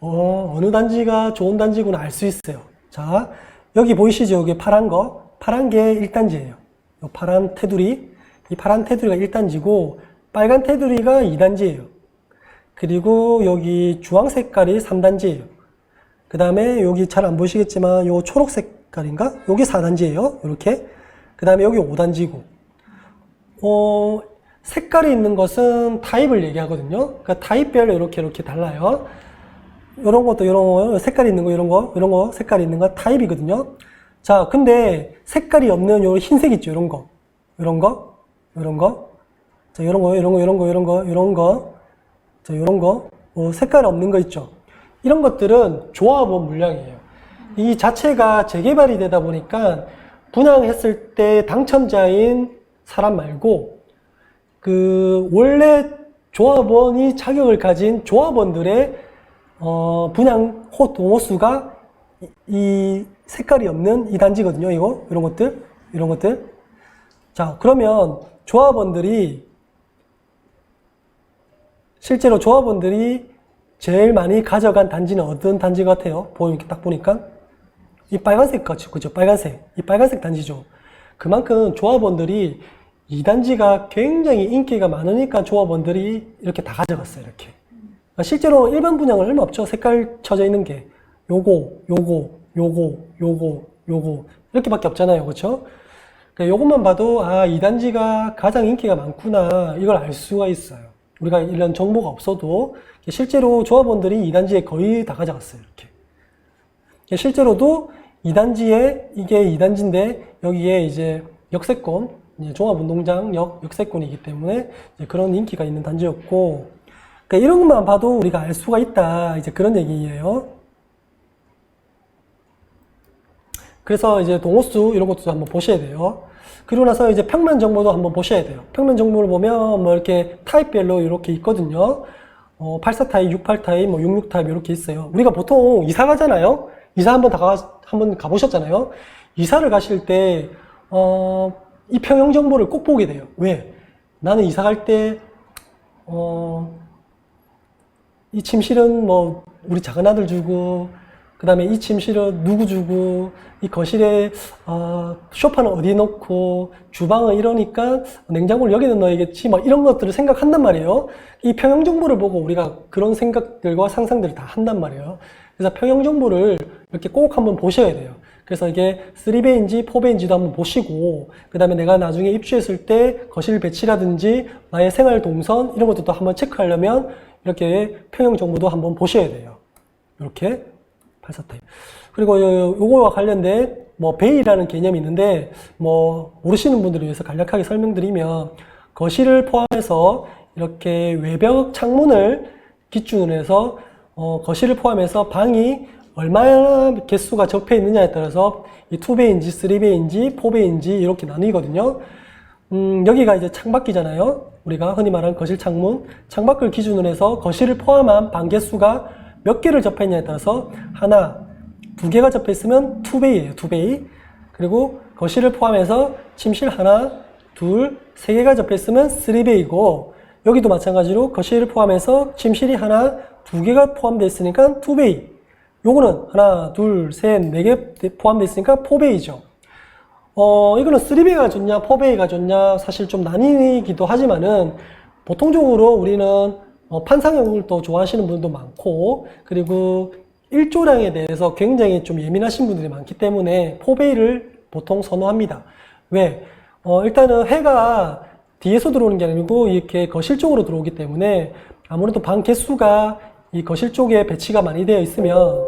어느 단지가 좋은 단지구나 알 수 있어요. 자, 여기 보이시죠? 여기 파란 거. 파란 게 1단지예요. 이 파란 테두리. 이 파란 테두리가 1단지고 빨간 테두리가 2단지예요. 그리고 여기 주황 색깔이 3단지예요. 그 다음에 여기 잘 안 보이시겠지만 요 초록 색깔인가? 여기 4단지예요. 이렇게. 그 다음에 여기 5단지고. 색깔이 있는 것은 타입을 얘기하거든요. 그러니까 타입별로 이렇게 달라요. 이런 것도 이런 거, 색깔이 있는 거, 이런 거, 색깔이 있는 거 타입이거든요. 자, 근데 색깔이 없는 요 흰색 있죠. 이런 거. 자, 이런 거. 자, 이런 거. 색깔 없는 거 있죠. 이런 것들은 조합원 물량이에요. 이 자체가 재개발이 되다 보니까 분양했을 때 당첨자인 사람 말고 원래 조합원이 자격을 가진 조합원들의 분양 동호수가 이 색깔이 없는 이 단지거든요. 이런 것들. 자, 그러면 실제로 조합원들이 제일 많이 가져간 단지는 어떤 단지 같아요? 이렇게 딱 보니까 이 빨간색 같죠, 그죠? 이 빨간색 단지죠. 그만큼 조합원들이 이 단지가 굉장히 인기가 많으니까 조합원들이 이렇게 다 가져갔어요. 이렇게. 실제로 일반 분양은 얼마 없죠. 색깔 쳐져 있는 게 요거 이렇게밖에 없잖아요. 그렇죠? 그러니까 요것만 봐도 이 단지가 가장 인기가 많구나 이걸 알 수가 있어요. 우리가 이런 정보가 없어도 실제로 조합원들이 이 단지에 거의 다 가져갔어요. 이렇게. 실제로도 이 단지에 이게 2단지인데 여기에 이제 역세권, 종합운동장 역세권이기 때문에 이제 그런 인기가 있는 단지였고, 그러니까 이런 것만 봐도 우리가 알 수가 있다. 이제 그런 얘기예요. 그래서 이제 동호수 이런 것도 한번 보셔야 돼요. 그리고 나서 이제 평면 정보도 한번 보셔야 돼요. 평면 정보를 보면 뭐 이렇게 타입별로 이렇게 있거든요. 84 타입, 68 타입, 66 타입 이렇게 있어요. 우리가 보통 이사 가잖아요. 이사 한번 가보셨잖아요. 이사를 가실 때 이 평형 정보를 꼭 보게 돼요. 왜? 나는 이사 갈 때 이 침실은 뭐 우리 작은 아들 주고, 그 다음에 이 침실은 누구 주고, 이 거실에 소파는 어디에 놓고, 주방은 이러니까 냉장고를 여기는 넣어야겠지, 막 이런 것들을 생각한단 말이에요. 이 평형 정보를 보고 우리가 그런 생각들과 상상들을 다 한단 말이에요. 그래서 평형 정보를 이렇게 꼭 한번 보셔야 돼요. 그래서 이게 3배인지 4배인지도 한번 보시고, 그 다음에 내가 나중에 입주했을 때 거실 배치라든지 나의 생활 동선 이런 것도 한번 체크하려면 이렇게 평형 정보도 한번 보셔야 돼요. 이렇게 84타입. 그리고 요거와 관련된 뭐 베이라는 개념이 있는데, 뭐 모르시는 분들을 위해서 간략하게 설명드리면, 거실을 포함해서 이렇게 외벽 창문을 기준으로 해서 거실을 포함해서 방이 얼마나 개수가 접해 있느냐에 따라서 이 2배인지 3배인지 4배인지 이렇게 나뉘거든요. 여기가 이제 창밖이잖아요. 우리가 흔히 말하는 거실 창문. 창밖을 기준으로 해서 거실을 포함한 방 개수가 몇 개를 접해 있냐에 따라서 하나, 2개가 접해 있으면 2배이에요. 2배. 그리고 거실을 포함해서 침실 하나, 둘, 3개가 접해 있으면 3배이고, 여기도 마찬가지로 거실을 포함해서 침실이 하나, 2개가 포함되어 있으니까 2배. 요거는 하나, 둘, 셋, 4개 포함되어 있으니까 4배이죠. 이거는 3배가 좋냐, 4배가 좋냐, 사실 좀 나뉘기도 하지만은, 보통적으로 우리는 판상형을 또 좋아하시는 분도 많고, 그리고 일조량에 대해서 굉장히 좀 예민하신 분들이 많기 때문에 4배를 보통 선호합니다. 왜? 일단은 해가 뒤에서 들어오는 게 아니고 이렇게 거실 쪽으로 들어오기 때문에 아무래도 방 개수가 이 거실 쪽에 배치가 많이 되어 있으면,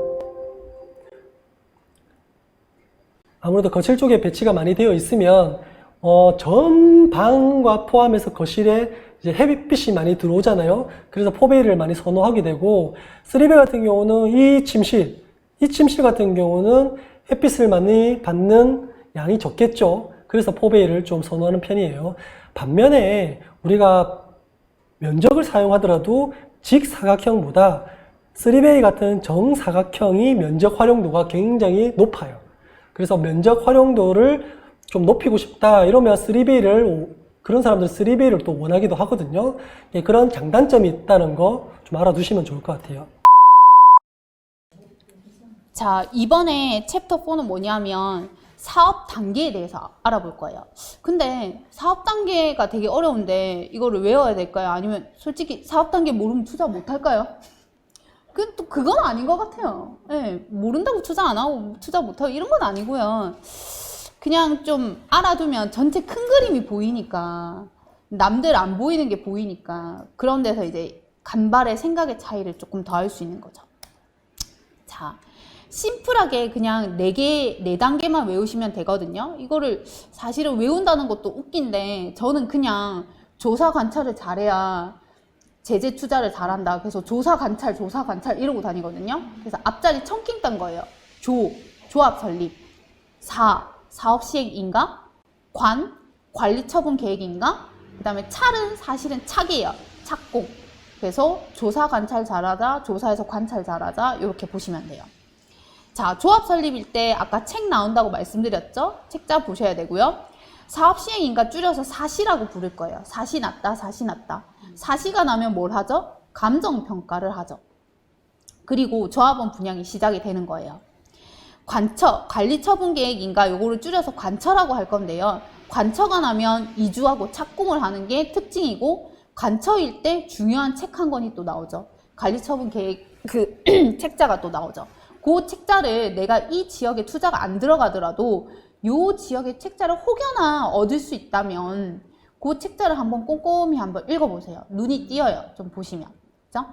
전 방과 포함해서 거실에 이제 햇빛이 많이 들어오잖아요. 그래서 4배를 많이 선호하게 되고, 3배 같은 경우는 이 침실 같은 경우는 햇빛을 많이 받는 양이 적겠죠. 그래서 4배를 좀 선호하는 편이에요. 반면에 우리가 면적을 사용하더라도 직사각형보다 쓰리베이 같은 정사각형이 면적 활용도가 굉장히 높아요. 그래서 면적 활용도를 좀 높이고 싶다 이러면 그런 사람들 3B를 또 원하기도 하거든요. 예, 그런 장단점이 있다는 거 좀 알아두시면 좋을 것 같아요. 자, 이번에 챕터 4는 뭐냐면 사업 단계에 대해서 알아볼 거예요. 근데 사업 단계가 되게 어려운데 이거를 외워야 될까요? 아니면 솔직히 사업 단계 모르면 투자 못 할까요? 그건 아닌 것 같아요. 예, 모른다고 투자 안 하고 투자 못 하고 이런 건 아니고요. 그냥 좀 알아두면 전체 큰 그림이 보이니까, 남들 안 보이는 게 보이니까, 그런 데서 이제 간발의 생각의 차이를 조금 더 할 수 있는 거죠. 자, 심플하게 그냥 4단계만 외우시면 되거든요. 이거를 사실은 외운다는 것도 웃긴데, 저는 그냥 조사 관찰을 잘해야 제재 투자를 잘한다. 그래서 조사 관찰 이러고 다니거든요. 그래서 앞자리 청킹 딴 거예요. 조합 설립. 사업 시행인가? 관리 처분 계획인가? 그 다음에 찰은 사실은 착이에요. 착공. 그래서 조사 관찰 잘하자, 조사에서 관찰 잘하자, 이렇게 보시면 돼요. 자, 조합 설립일 때 아까 책 나온다고 말씀드렸죠? 책자 보셔야 되고요. 사업 시행인가 줄여서 사시라고 부를 거예요. 사시 났다. 사시가 나면 뭘 하죠? 감정평가를 하죠. 그리고 조합원 분양이 시작이 되는 거예요. 관리처분계획인가 요거를 줄여서 관처라고 할 건데요. 관처가 나면 이주하고 착공을 하는 게 특징이고, 관처일 때 중요한 책 한 권이 또 나오죠. 관리처분계획 책자가 또 나오죠. 그 책자를 내가 이 지역에 투자가 안 들어가더라도 요 지역의 책자를 혹여나 얻을 수 있다면 그 책자를 한번 꼼꼼히 한번 읽어보세요. 눈이 띄어요. 좀 보시면. 그죠?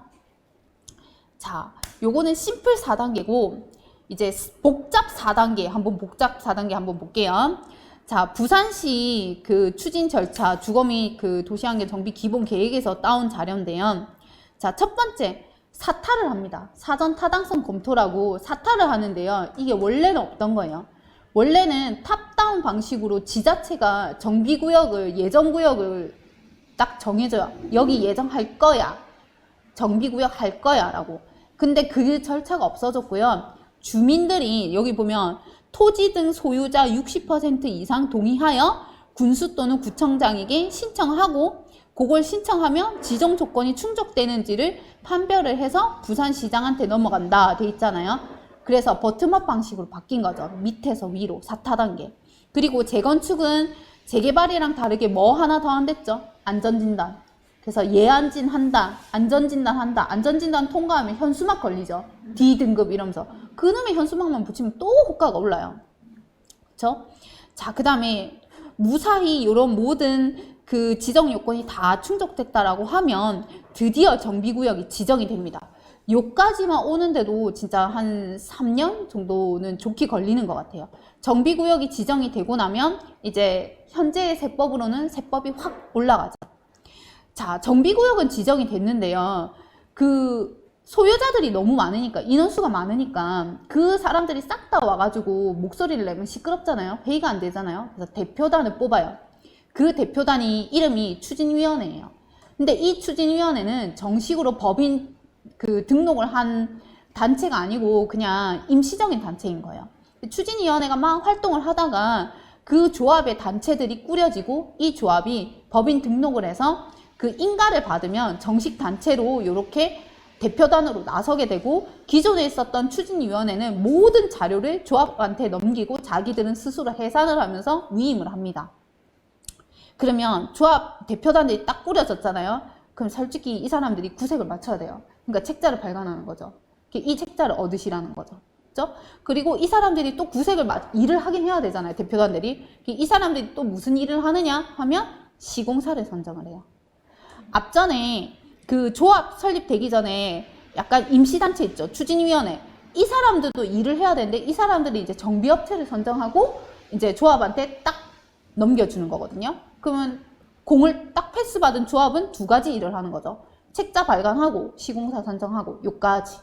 자, 요거는 심플 4단계고, 이제 복잡 4단계 한번 볼게요. 자, 부산시 그 추진 절차 주거미 그 도시환경 정비 기본 계획에서 따온 자료인데요. 자, 첫 번째 사타를 합니다. 사전 타당성 검토라고 사타를 하는데요. 이게 원래는 없던 거예요. 원래는 탑다운 방식으로 지자체가 정비구역을, 예정구역을 딱 정해줘요. 여기 예정할 거야. 정비구역 할 거야. 라고. 근데 그 절차가 없어졌고요. 주민들이 여기 보면 토지 등 소유자 60% 이상 동의하여 군수 또는 구청장에게 신청하고, 그걸 신청하면 지정 조건이 충족되는지를 판별을 해서 부산시장한테 넘어간다 돼 있잖아요. 그래서 버튼업 방식으로 바뀐 거죠. 밑에서 위로 4타단계. 그리고 재건축은 재개발이랑 다르게 뭐 하나 더 한댔죠? 안전진단. 그래서 예안진 한다, 안전진단 한다. 안전진단 통과하면 현수막 걸리죠. D등급 이러면서. 그놈의 현수막만 붙이면 또 호가가 올라요. 그쵸? 자, 그 다음에 무사히 이런 모든 그 지정 요건이 다 충족됐다라고 하면 드디어 정비구역이 지정이 됩니다. 요까지만 오는데도 진짜 한 3년 정도는 좋게 걸리는 것 같아요. 정비구역이 지정이 되고 나면 이제 현재의 세법으로는 세법이 확 올라가죠. 자, 정비구역은 지정이 됐는데요. 그 소유자들이 너무 많으니까, 인원수가 많으니까 그 사람들이 싹 다 와가지고 목소리를 내면 시끄럽잖아요. 회의가 안 되잖아요. 그래서 대표단을 뽑아요. 그 대표단이 이름이 추진위원회예요. 근데 이 추진위원회는 정식으로 법인 그 등록을 한 단체가 아니고 그냥 임시적인 단체인 거예요. 추진위원회가 막 활동을 하다가 그 조합의 단체들이 꾸려지고, 이 조합이 법인 등록을 해서 그 인가를 받으면 정식 단체로 이렇게 대표단으로 나서게 되고, 기존에 있었던 추진위원회는 모든 자료를 조합한테 넘기고 자기들은 스스로 해산을 하면서 위임을 합니다. 그러면 조합 대표단들이 딱 꾸려졌잖아요. 그럼 솔직히 이 사람들이 구색을 맞춰야 돼요. 그러니까 책자를 발간하는 거죠. 이 책자를 얻으시라는 거죠. 그렇죠? 그리고 이 사람들이 또 구색을 일을 하긴 해야 되잖아요. 대표단들이. 이 사람들이 또 무슨 일을 하느냐 하면 시공사를 선정을 해요. 앞전에 그 조합 설립되기 전에 약간 임시단체 있죠. 추진위원회. 이 사람들도 일을 해야 되는데, 이 사람들이 이제 정비업체를 선정하고 이제 조합한테 딱 넘겨주는 거거든요. 그러면 공을 딱 패스받은 조합은 2가지 일을 하는 거죠. 책자 발간하고 시공사 선정하고 요까지.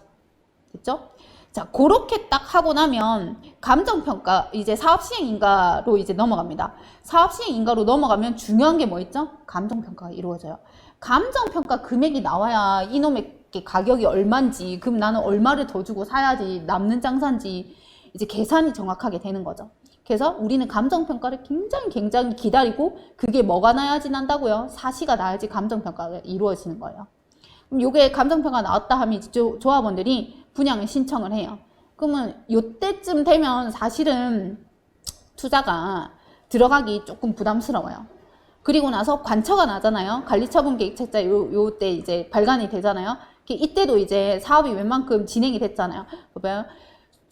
됐죠? 자, 그렇게 딱 하고 나면 감정평가, 이제 사업시행인가로 이제 넘어갑니다. 사업시행인가로 넘어가면 중요한 게 뭐 있죠? 감정평가가 이루어져요. 감정평가 금액이 나와야 이놈의 가격이 얼마인지, 그럼 나는 얼마를 더 주고 사야지 남는 장사인지 이제 계산이 정확하게 되는 거죠. 그래서 우리는 감정평가를 굉장히 기다리고, 그게 뭐가 나야지 난다고요? 사시가 나야지 감정평가가 이루어지는 거예요. 그럼 요게 감정평가 나왔다 하면 이제 조합원들이 분양을 신청을 해요. 그러면 요때쯤 되면 사실은 투자가 들어가기 조금 부담스러워요. 그리고 나서 관처가 나잖아요. 관리처분계획책자 요때 이제 발간이 되잖아요. 이때도 이제 사업이 웬만큼 진행이 됐잖아요. 봐봐요.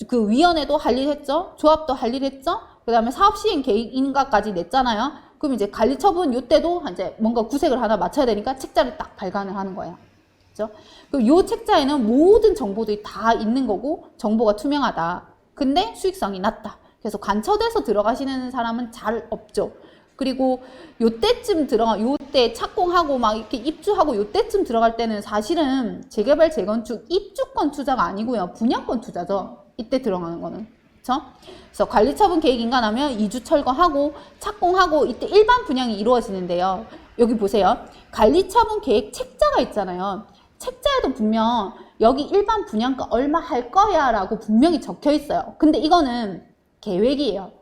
그 위원회도 할 일 했죠. 조합도 할 일 했죠. 그 다음에 사업시행계획인가까지 냈잖아요. 그럼 이제 관리처분 요때도 이제 뭔가 구색을 하나 맞춰야 되니까 책자를 딱 발간을 하는 거예요. 그죠? 그럼 요 책자에는 모든 정보들이 다 있는 거고, 정보가 투명하다. 근데 수익성이 낮다. 그래서 관처돼서 들어가시는 사람은 잘 없죠. 그리고 요때쯤 요때 착공하고 막 이렇게 입주하고 요때쯤 들어갈 때는 사실은 재개발, 재건축, 입주권 투자가 아니고요. 분양권 투자죠. 이때 들어가는 거는. 그쵸? 그래서 관리처분 계획인가 나면 이주 철거하고 착공하고 이때 일반 분양이 이루어지는데요. 여기 보세요. 관리처분 계획 책자가 있잖아요. 책자에도 분명 여기 일반 분양가 얼마 할 거야 라고 분명히 적혀 있어요. 근데 이거는 계획이에요.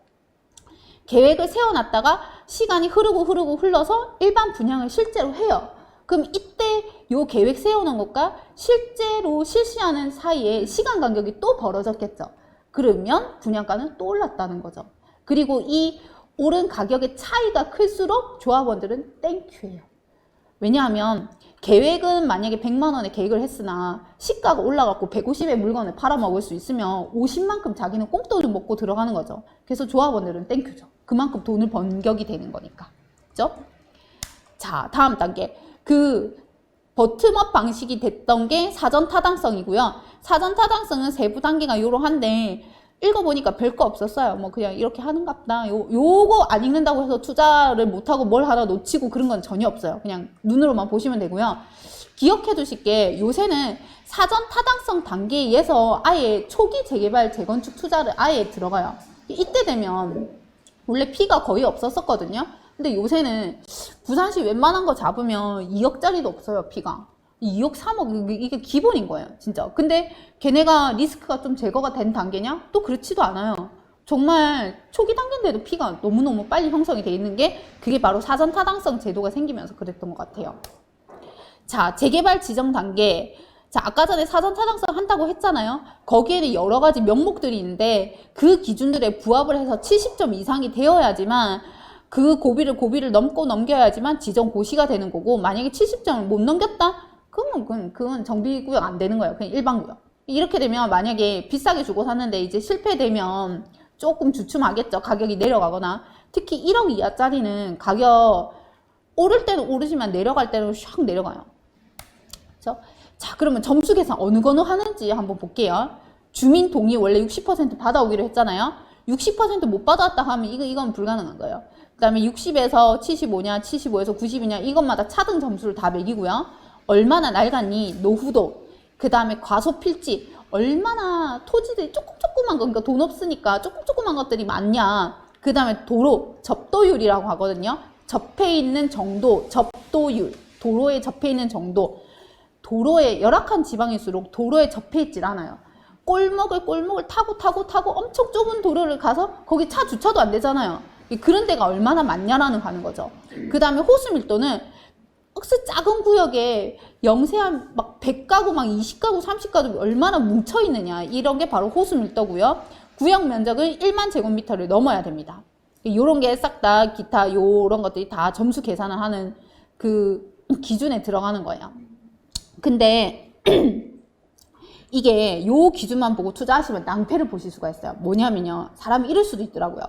계획을 세워놨다가 시간이 흘러서 일반 분양을 실제로 해요. 그럼 이때 요 계획 세워놓은 것과 실제로 실시하는 사이에 시간 간격이 또 벌어졌겠죠. 그러면 분양가는 또 올랐다는 거죠. 그리고 이 오른 가격의 차이가 클수록 조합원들은 땡큐예요. 왜냐하면 계획은 만약에 100만 원에 계획을 했으나 시가가 올라가고 150에 물건을 팔아먹을 수 있으면 50만큼 자기는 꽁돈을 먹고 들어가는 거죠. 그래서 조합원들은 땡큐죠. 그만큼 돈을 번 격이 되는 거니까. 그죠? 자, 다음 단계. 그 버텀업 방식이 됐던 게 사전 타당성이고요. 사전 타당성은 세부 단계가 요러한데 읽어보니까 별거 없었어요. 뭐 그냥 이렇게 하는갑다. 요거 안 읽는다고 해서 투자를 못하고 뭘 하나 놓치고 그런 건 전혀 없어요. 그냥 눈으로만 보시면 되고요. 기억해 두실 게 요새는 사전 타당성 단계에서 아예 초기 재개발, 재건축 투자를 아예 들어가요. 이때 되면 원래 피가 거의 없었거든요. 근데 요새는 부산시 웬만한 거 잡으면 2억짜리도 없어요, 피가. 2억, 3억, 이게 기본인 거예요, 진짜. 근데 걔네가 리스크가 좀 제거가 된 단계냐? 또 그렇지도 않아요. 정말 초기 단계인데도 피가 너무너무 빨리 형성이 돼 있는 게 그게 바로 사전 타당성 제도가 생기면서 그랬던 것 같아요. 자, 재개발 지정 단계. 자, 아까 전에 사전 타당성 한다고 했잖아요. 거기에는 여러 가지 명목들이 있는데 그 기준들에 부합을 해서 70점 이상이 되어야지만 그 고비를 넘겨야지만 지정 고시가 되는 거고, 만약에 70점을 못 넘겼다? 그러면 그건 정비구역 안 되는 거예요. 그냥 일반구역. 이렇게 되면 만약에 비싸게 주고 샀는데 이제 실패되면 조금 주춤하겠죠. 가격이 내려가거나. 특히 1억 이하짜리는 가격 오를 때는 오르지만 내려갈 때는 샥 내려가요. 그렇죠? 자, 그러면 점수 계산 어느 거는 하는지 한번 볼게요. 주민 동의 원래 60% 받아오기로 했잖아요. 60% 못 받아왔다 하면 이건 불가능한 거예요. 그 다음에 60에서 75냐, 75에서 90이냐, 이것마다 차등 점수를 다 매기고요. 얼마나 낡았니, 노후도, 그 다음에 과소 필지, 얼마나 토지들이 조그만 거, 그러니까 돈 없으니까 조그만 것들이 많냐, 그 다음에 도로, 접도율이라고 하거든요. 접해 있는 정도, 접도율, 도로에 접해 있는 정도. 도로에 열악한 지방일수록 도로에 접해 있질 않아요. 골목을 타고 엄청 좁은 도로를 가서 거기 차 주차도 안 되잖아요. 그런 데가 얼마나 많냐라는 거 하는 거죠. 그 다음에 호수 밀도는 억수 작은 구역에 영세한 막 100가구, 막 20가구, 30가구 얼마나 뭉쳐있느냐, 이런 게 바로 호수 밀도고요. 구역 면적은 1만 제곱미터를 넘어야 됩니다. 요런 게 싹 다 기타 요런 것들이 다 점수 계산을 하는 그 기준에 들어가는 거예요. 근데 이게 요 기준만 보고 투자하시면 낭패를 보실 수가 있어요. 뭐냐면요, 사람이 이럴 수도 있더라고요.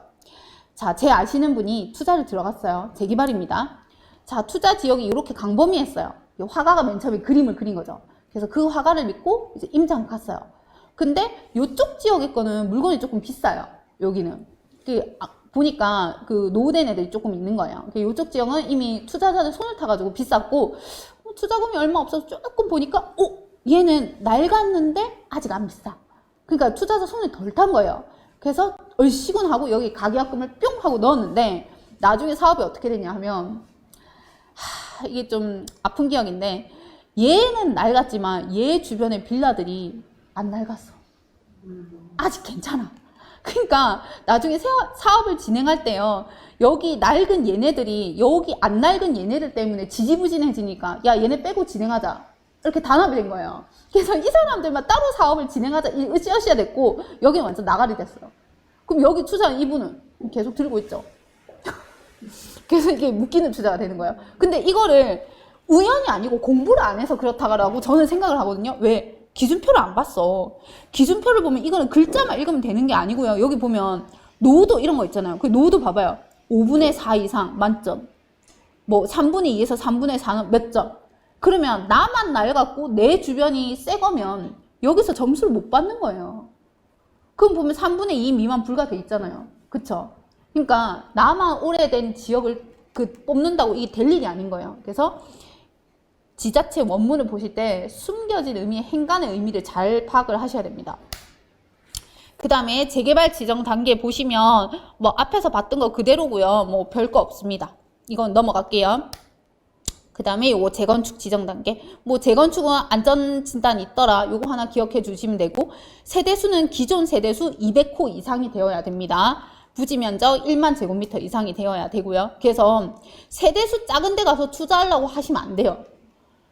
자, 제 아시는 분이 투자를 들어갔어요. 재개발입니다. 자, 투자 지역이 이렇게 광범위했어요. 화가가 맨 처음에 그림을 그린 거죠. 그래서 그 화가를 믿고 이제 임장 갔어요. 근데 요쪽 지역의 거는 물건이 조금 비싸요. 여기는. 보니까 그 노후된 애들이 조금 있는 거예요. 요쪽 지역은 이미 투자자들 손을 타가지고 비쌌고, 투자금이 얼마 없어서 조금 보니까, 얘는 낡았는데 아직 안 비싸. 그러니까 투자자 손을 덜 탄 거예요. 그래서 얼씨군 하고 여기 가계약금을 뿅 하고 넣었는데, 나중에 사업이 어떻게 되냐 하면, 이게 좀 아픈 기억인데, 얘는 낡았지만 얘 주변의 빌라들이 안 낡았어. 아직 괜찮아. 그러니까 나중에 사업을 진행할 때요, 여기 낡은 얘네들이 여기 안 낡은 얘네들 때문에 지지부진해지니까 야 얘네 빼고 진행하자 이렇게 단합이 된 거예요. 그래서 이 사람들만 따로 사업을 진행하자 으쌰으쌰 됐고 여기는 완전 나가리 됐어요. 그럼 여기 투자한 이분은 계속 들고 있죠. 그래서 이게 묶이는 투자가 되는 거예요. 근데 이거를 우연이 아니고 공부를 안 해서 그렇다라고 저는 생각을 하거든요. 왜? 기준표를 안 봤어. 기준표를 보면 이거는 글자만 읽으면 되는 게 아니고요. 여기 보면 노후도 이런 거 있잖아요. 그 노후도 봐봐요. 5분의 4 이상 만점. 뭐 3분의 2에서 3분의 4는 몇 점. 그러면 나만 낡았고 내 주변이 새 거면 여기서 점수를 못 받는 거예요. 그럼 보면 3분의 2 미만 불가돼 있잖아요. 그쵸? 그러니까 나만 오래된 지역을 뽑는다고 이게 될 일이 아닌 거예요. 그래서 지자체 원문을 보실 때 숨겨진 의미, 행간의 의미를 잘 파악을 하셔야 됩니다. 그 다음에 재개발 지정 단계 보시면 뭐 앞에서 봤던 거 그대로고요. 뭐 별거 없습니다. 이건 넘어갈게요. 그 다음에 요거 재건축 지정 단계. 뭐 재건축은 안전진단이 있더라. 요거 하나 기억해 주시면 되고, 세대수는 기존 세대수 200호 이상이 되어야 됩니다. 부지 면적 1만 제곱미터 이상이 되어야 되고요. 그래서 세대수 작은 데 가서 투자하려고 하시면 안 돼요.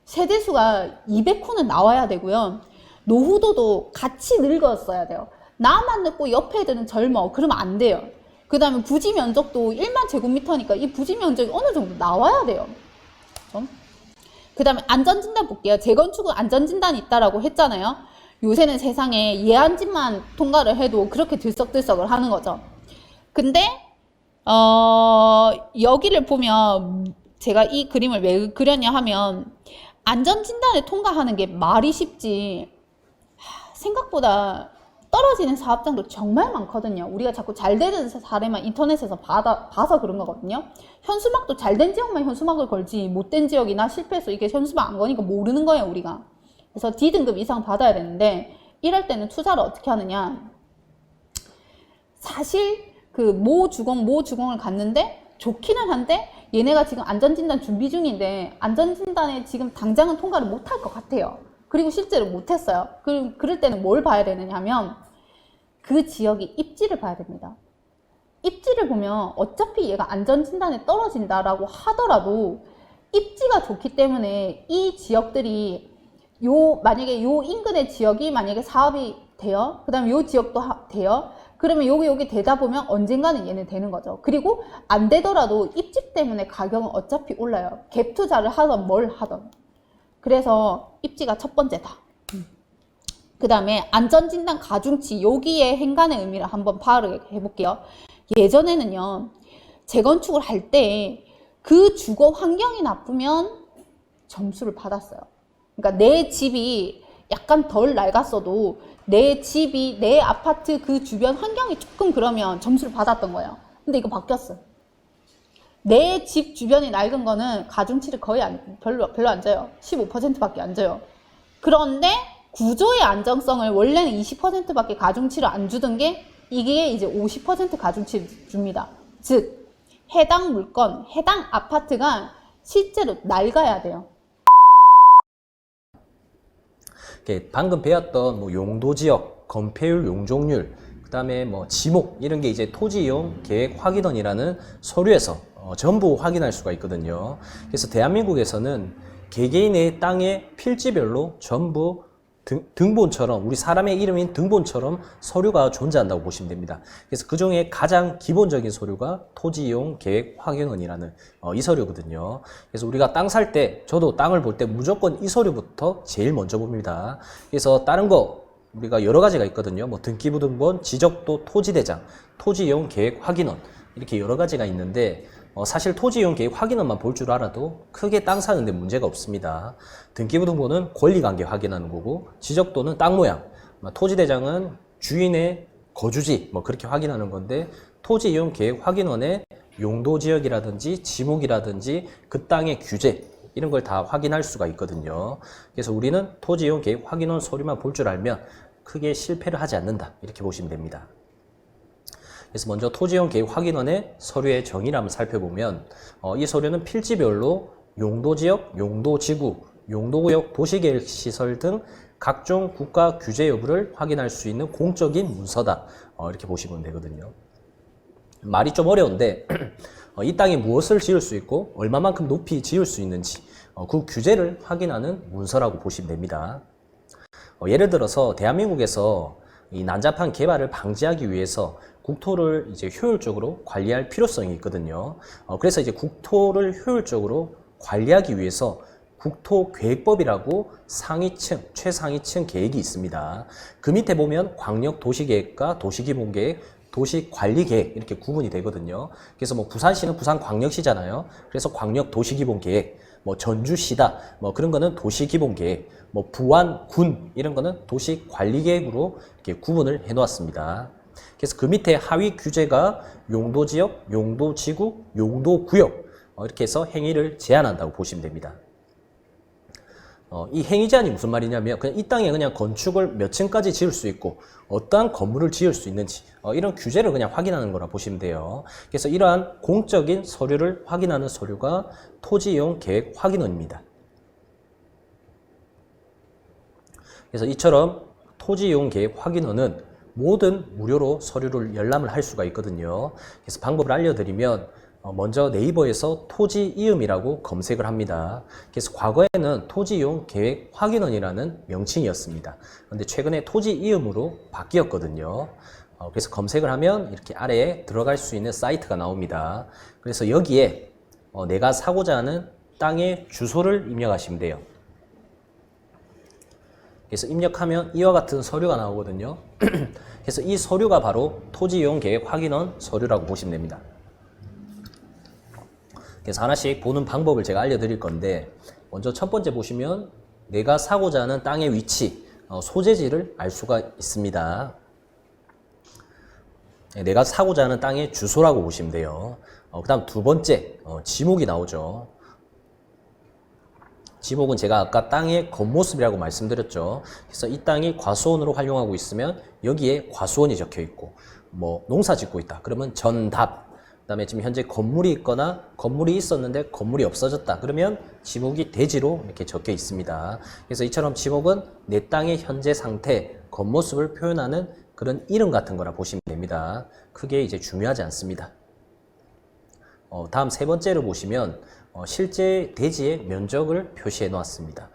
세대수가 200호는 나와야 되고요. 노후도도 같이 늙었어야 돼요. 나만 늙고 옆에 애들은 젊어. 그러면 안 돼요. 그 다음에 부지 면적도 1만 제곱미터니까 이 부지 면적이 어느 정도 나와야 돼요. 그 다음에 안전진단 볼게요. 재건축은 안전진단이 있다라고 했잖아요. 요새는 세상에 예안진만 통과를 해도 그렇게 들썩들썩을 하는 거죠. 근데 여기를 보면 제가 이 그림을 왜 그렸냐 하면 안전진단을 통과하는 게 말이 쉽지 생각보다 떨어지는 사업장도 정말 많거든요. 우리가 자꾸 잘 되는 사례만 인터넷에서 봐서 그런 거거든요. 현수막도 잘 된 지역만 현수막을 걸지 못된 지역이나 실패해서 이게 현수막 안 거니까 모르는 거예요, 우리가. 그래서 D등급 이상 받아야 되는데 이럴 때는 투자를 어떻게 하느냐. 사실 그 모 주공을 갔는데 좋기는 한데 얘네가 지금 안전진단 준비 중인데 안전진단에 지금 당장은 통과를 못할 것 같아요. 그리고 실제로 못했어요. 그럴 때는 뭘 봐야 되느냐 하면 그 지역이 입지를 봐야 됩니다. 입지를 보면 어차피 얘가 안전진단에 떨어진다라고 하더라도 입지가 좋기 때문에 이 지역들이 만약에 요 인근의 지역이 만약에 사업이 돼요. 그 다음에 요 지역도 돼요. 그러면 여기 되다 보면 언젠가는 얘는 되는 거죠. 그리고 안 되더라도 입지 때문에 가격은 어차피 올라요. 갭 투자를 하던 뭘 하던. 그래서 입지가 첫 번째다. 그 다음에 안전진단 가중치, 여기에 행간의 의미를 한번 파악을 해볼게요. 예전에는요, 재건축을 할 때 그 주거 환경이 나쁘면 점수를 받았어요. 그러니까 내 집이 약간 덜 낡았어도 내 아파트 그 주변 환경이 조금 그러면 점수를 받았던 거예요. 근데 이거 바뀌었어요. 내 집 주변이 낡은 거는 가중치를 거의 별로 안 줘요. 15%밖에 안 줘요. 그런데 구조의 안정성을 원래는 20%밖에 가중치를 안 주던 게 이게 이제 50% 가중치를 줍니다. 즉 해당 물건, 해당 아파트가 실제로 낡아야 돼요. 방금 배웠던 뭐 용도지역, 건폐율, 용적률, 그 다음에 뭐 지목 이런 게 이제 토지이용 계획 확인원이라는 서류에서 전부 확인할 수가 있거든요. 그래서 대한민국에서는 개개인의 땅의 필지별로 전부 등본처럼, 우리 사람의 이름인 등본처럼 서류가 존재한다고 보시면 됩니다. 그래서 그 중에 가장 기본적인 서류가 토지이용 계획 확인원이라는 이 서류거든요. 그래서 우리가 땅 살 때, 저도 땅을 볼 때 무조건 이 서류부터 제일 먼저 봅니다. 그래서 다른 거 우리가 여러 가지가 있거든요. 뭐 등기부등본, 지적도, 토지대장, 토지이용 계획 확인원 이렇게 여러 가지가 있는데 사실 토지이용 계획 확인원만 볼 줄 알아도 크게 땅 사는데 문제가 없습니다. 등기부등본은 권리관계 확인하는 거고, 지적도는 땅 모양, 토지대장은 주인의 거주지 뭐 그렇게 확인하는 건데, 토지이용 계획 확인원의 용도지역이라든지 지목이라든지 그 땅의 규제 이런 걸 다 확인할 수가 있거든요. 그래서 우리는 토지이용 계획 확인원 서류만 볼 줄 알면 크게 실패를 하지 않는다 이렇게 보시면 됩니다. 그래서 먼저 토지이용 계획 확인원의 서류의 정의를 한번 살펴보면 이 서류는 필지별로 용도지역, 용도지구, 용도구역, 도시계획시설 등 각종 국가 규제 여부를 확인할 수 있는 공적인 문서다. 이렇게 보시면 되거든요. 말이 좀 어려운데 이 땅에 무엇을 지을 수 있고 얼마만큼 높이 지을 수 있는지 그 규제를 확인하는 문서라고 보시면 됩니다. 예를 들어서 대한민국에서 이 난잡한 개발을 방지하기 위해서 국토를 이제 효율적으로 관리할 필요성이 있거든요. 그래서 이제 국토를 효율적으로 관리하기 위해서 국토계획법이라고 상위층, 최상위층 계획이 있습니다. 그 밑에 보면 광역도시계획과 도시기본계획, 도시관리계획 이렇게 구분이 되거든요. 그래서 뭐 부산시는 부산광역시잖아요. 그래서 광역도시기본계획, 뭐 전주시다, 뭐 그런 거는 도시기본계획, 뭐 부안군 이런 거는 도시관리계획으로 이렇게 구분을 해 놓았습니다. 그래서 그 밑에 하위 규제가 용도지역, 용도지구, 용도구역 이렇게 해서 행위를 제한한다고 보시면 됩니다. 이 행위 제한이 무슨 말이냐면 그냥 이 땅에 그냥 건축을 몇 층까지 지을 수 있고 어떠한 건물을 지을 수 있는지 이런 규제를 그냥 확인하는 거라 보시면 돼요. 그래서 이러한 공적인 서류를 확인하는 서류가 토지이용 계획 확인원입니다. 그래서 이처럼 토지이용 계획 확인원은 모든 무료로 서류를 열람을 할 수가 있거든요. 그래서 방법을 알려드리면 먼저 네이버에서 토지이음이라고 검색을 합니다. 그래서 과거에는 토지이용 계획 확인원이라는 명칭이었습니다. 그런데 최근에 토지이음으로 바뀌었거든요. 그래서 검색을 하면 이렇게 아래에 들어갈 수 있는 사이트가 나옵니다. 그래서 여기에 내가 사고자 하는 땅의 주소를 입력하시면 돼요. 그래서 입력하면 이와 같은 서류가 나오거든요. 그래서 이 서류가 바로 토지이용 계획 확인원 서류라고 보시면 됩니다. 그래서 하나씩 보는 방법을 제가 알려드릴 건데 먼저 첫 번째 보시면 내가 사고자 하는 땅의 위치, 소재지를 알 수가 있습니다. 내가 사고자 하는 땅의 주소라고 보시면 돼요. 그 다음 두 번째 지목이 나오죠. 지목은 제가 아까 땅의 겉모습이라고 말씀드렸죠. 그래서 이 땅이 과수원으로 활용하고 있으면 여기에 과수원이 적혀 있고 뭐 농사 짓고 있다 그러면 전답, 그 다음에 지금 현재 건물이 있거나 건물이 있었는데 건물이 없어졌다 그러면 지목이 대지로 이렇게 적혀 있습니다. 그래서 이처럼 지목은 내 땅의 현재 상태, 겉모습을 표현하는 그런 이름 같은 거라 보시면 됩니다. 크게 이제 중요하지 않습니다. 다음 세 번째로 보시면 실제 대지의 면적을 표시해 놓았습니다.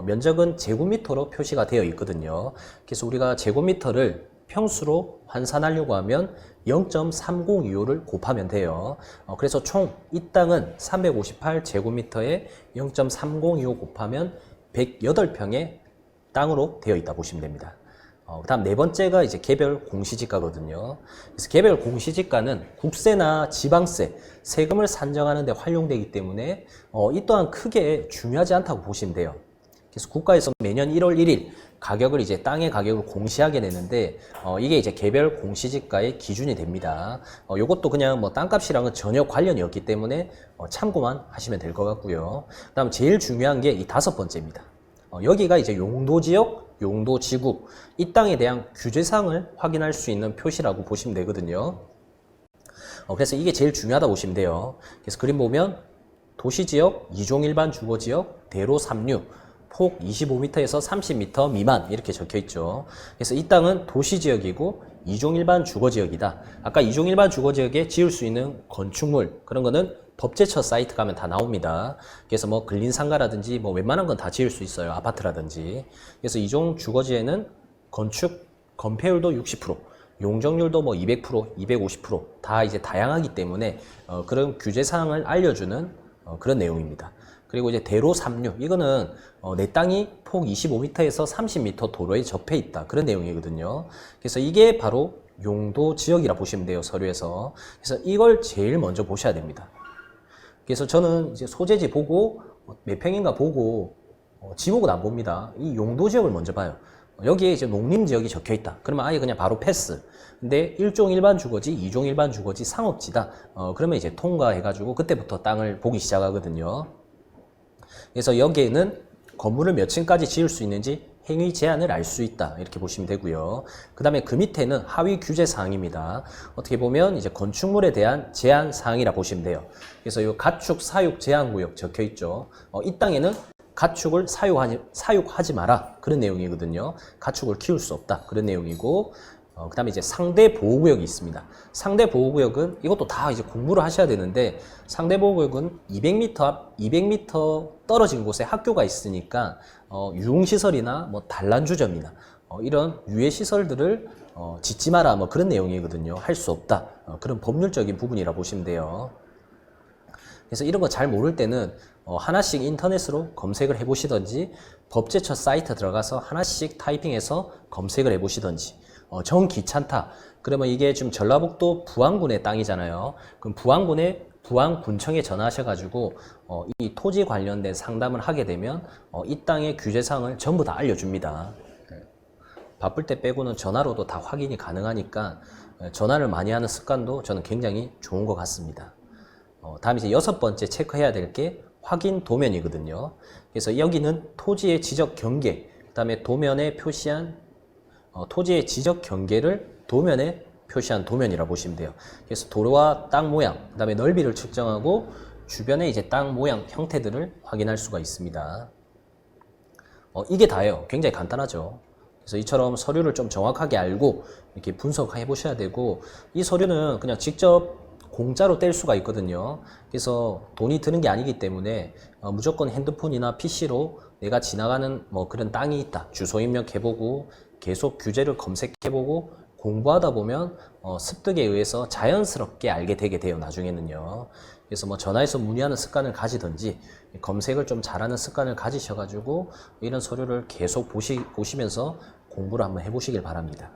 면적은 제곱미터로 표시가 되어 있거든요. 그래서 우리가 제곱미터를 평수로 환산하려고 하면 0.3025를 곱하면 돼요. 그래서 총 이 땅은 358제곱미터에 0.3025 곱하면 108평의 땅으로 되어 있다 보시면 됩니다. 그 다음 네 번째가 이제 개별 공시지가거든요. 그래서 개별 공시지가는 국세나 지방세, 세금을 산정하는 데 활용되기 때문에 이 또한 크게 중요하지 않다고 보시면 돼요. 그래서 국가에서 매년 1월 1일 가격을 이제 땅의 가격을 공시하게 되는데 이게 이제 개별 공시지가의 기준이 됩니다. 요것도 그냥 뭐 땅값이랑은 전혀 관련이 없기 때문에 참고만 하시면 될 것 같고요. 그다음 제일 중요한 게 이 다섯 번째입니다. 여기가 이제 용도지역, 용도지구, 이 땅에 대한 규제사항을 확인할 수 있는 표시라고 보시면 되거든요. 그래서 이게 제일 중요하다 보시면 돼요. 그래서 그림 보면 도시지역, 2종 일반 주거지역, 대로 3류, 폭 25m에서 30m 미만 이렇게 적혀 있죠. 그래서 이 땅은 도시지역이고 2종 일반 주거지역이다. 아까 2종 일반 주거지역에 지을 수 있는 건축물 그런 거는 법제처 사이트 가면 다 나옵니다. 그래서 뭐 근린상가라든지 뭐 웬만한 건 다 지을 수 있어요. 아파트라든지. 그래서 2종 주거지에는 건축 건폐율도 60%, 용적률도 뭐 200%, 250% 다 이제 다양하기 때문에 그런 규제 사항을 알려주는 그런 내용입니다. 그리고 이제 대로 3류 이거는 내 땅이 폭 25m에서 30m 도로에 접해 있다 그런 내용이거든요. 그래서 이게 바로 용도 지역이라 보시면 돼요, 서류에서. 그래서 이걸 제일 먼저 보셔야 됩니다. 그래서 저는 이제 소재지 보고 몇 평인가 보고 지목은 안 봅니다. 이 용도 지역을 먼저 봐요. 여기에 이제 농림 지역이 적혀 있다. 그러면 아예 그냥 바로 패스. 근데 1종 일반 주거지, 2종 일반 주거지, 상업지다. 그러면 이제 통과해가지고 그때부터 땅을 보기 시작하거든요. 그래서 여기에는 건물을 몇 층까지 지을 수 있는지 행위 제한을 알 수 있다 이렇게 보시면 되고요. 그 다음에 그 밑에는 하위 규제 사항입니다. 어떻게 보면 이제 건축물에 대한 제한 사항이라 보시면 돼요. 그래서 이 가축 사육 제한 구역 적혀 있죠. 이 땅에는 가축을 사육하지 마라. 그런 내용이거든요. 가축을 키울 수 없다. 그런 내용이고, 그 다음에 이제 상대 보호구역이 있습니다. 상대 보호구역은 이것도 다 이제 공부를 하셔야 되는데, 상대 보호구역은 200m 앞, 200m 떨어진 곳에 학교가 있으니까, 유흥시설이나 뭐 단란주점이나, 이런 유해시설들을 짓지 마라. 뭐 그런 내용이거든요. 할 수 없다. 그런 법률적인 부분이라 보시면 돼요. 그래서 이런 거 잘 모를 때는 하나씩 인터넷으로 검색을 해보시던지, 법제처 사이트 들어가서 하나씩 타이핑해서 검색을 해보시던지, 정 귀찮다. 그러면 이게 지금 전라북도 부안군의 땅이잖아요. 그럼 부안군청에 전화하셔가지고 이 토지 관련된 상담을 하게 되면 이 땅의 규제사항을 전부 다 알려줍니다. 바쁠 때 빼고는 전화로도 다 확인이 가능하니까 전화를 많이 하는 습관도 저는 굉장히 좋은 것 같습니다. 다음 이제 6번째 체크해야 될 게 확인 도면이거든요. 그래서 여기는 토지의 지적 경계, 그 다음에 도면에 표시한 토지의 지적 경계를 도면에 표시한 도면이라 보시면 돼요. 그래서 도로와 땅 모양, 그 다음에 넓이를 측정하고 주변의 이제 땅 모양 형태들을 확인할 수가 있습니다. 이게 다예요. 굉장히 간단하죠. 그래서 이처럼 서류를 좀 정확하게 알고 이렇게 분석해 보셔야 되고, 이 서류는 그냥 직접 공짜로 뗄 수가 있거든요. 그래서 돈이 드는 게 아니기 때문에 무조건 핸드폰이나 PC로 내가 지나가는 뭐 그런 땅이 있다, 주소 입력해보고 계속 규제를 검색해보고 공부하다 보면 습득에 의해서 자연스럽게 알게 되게 돼요, 나중에는요. 그래서 뭐 전화해서 문의하는 습관을 가지든지 검색을 좀 잘하는 습관을 가지셔가지고 이런 서류를 계속 보시면서 공부를 한번 해보시길 바랍니다.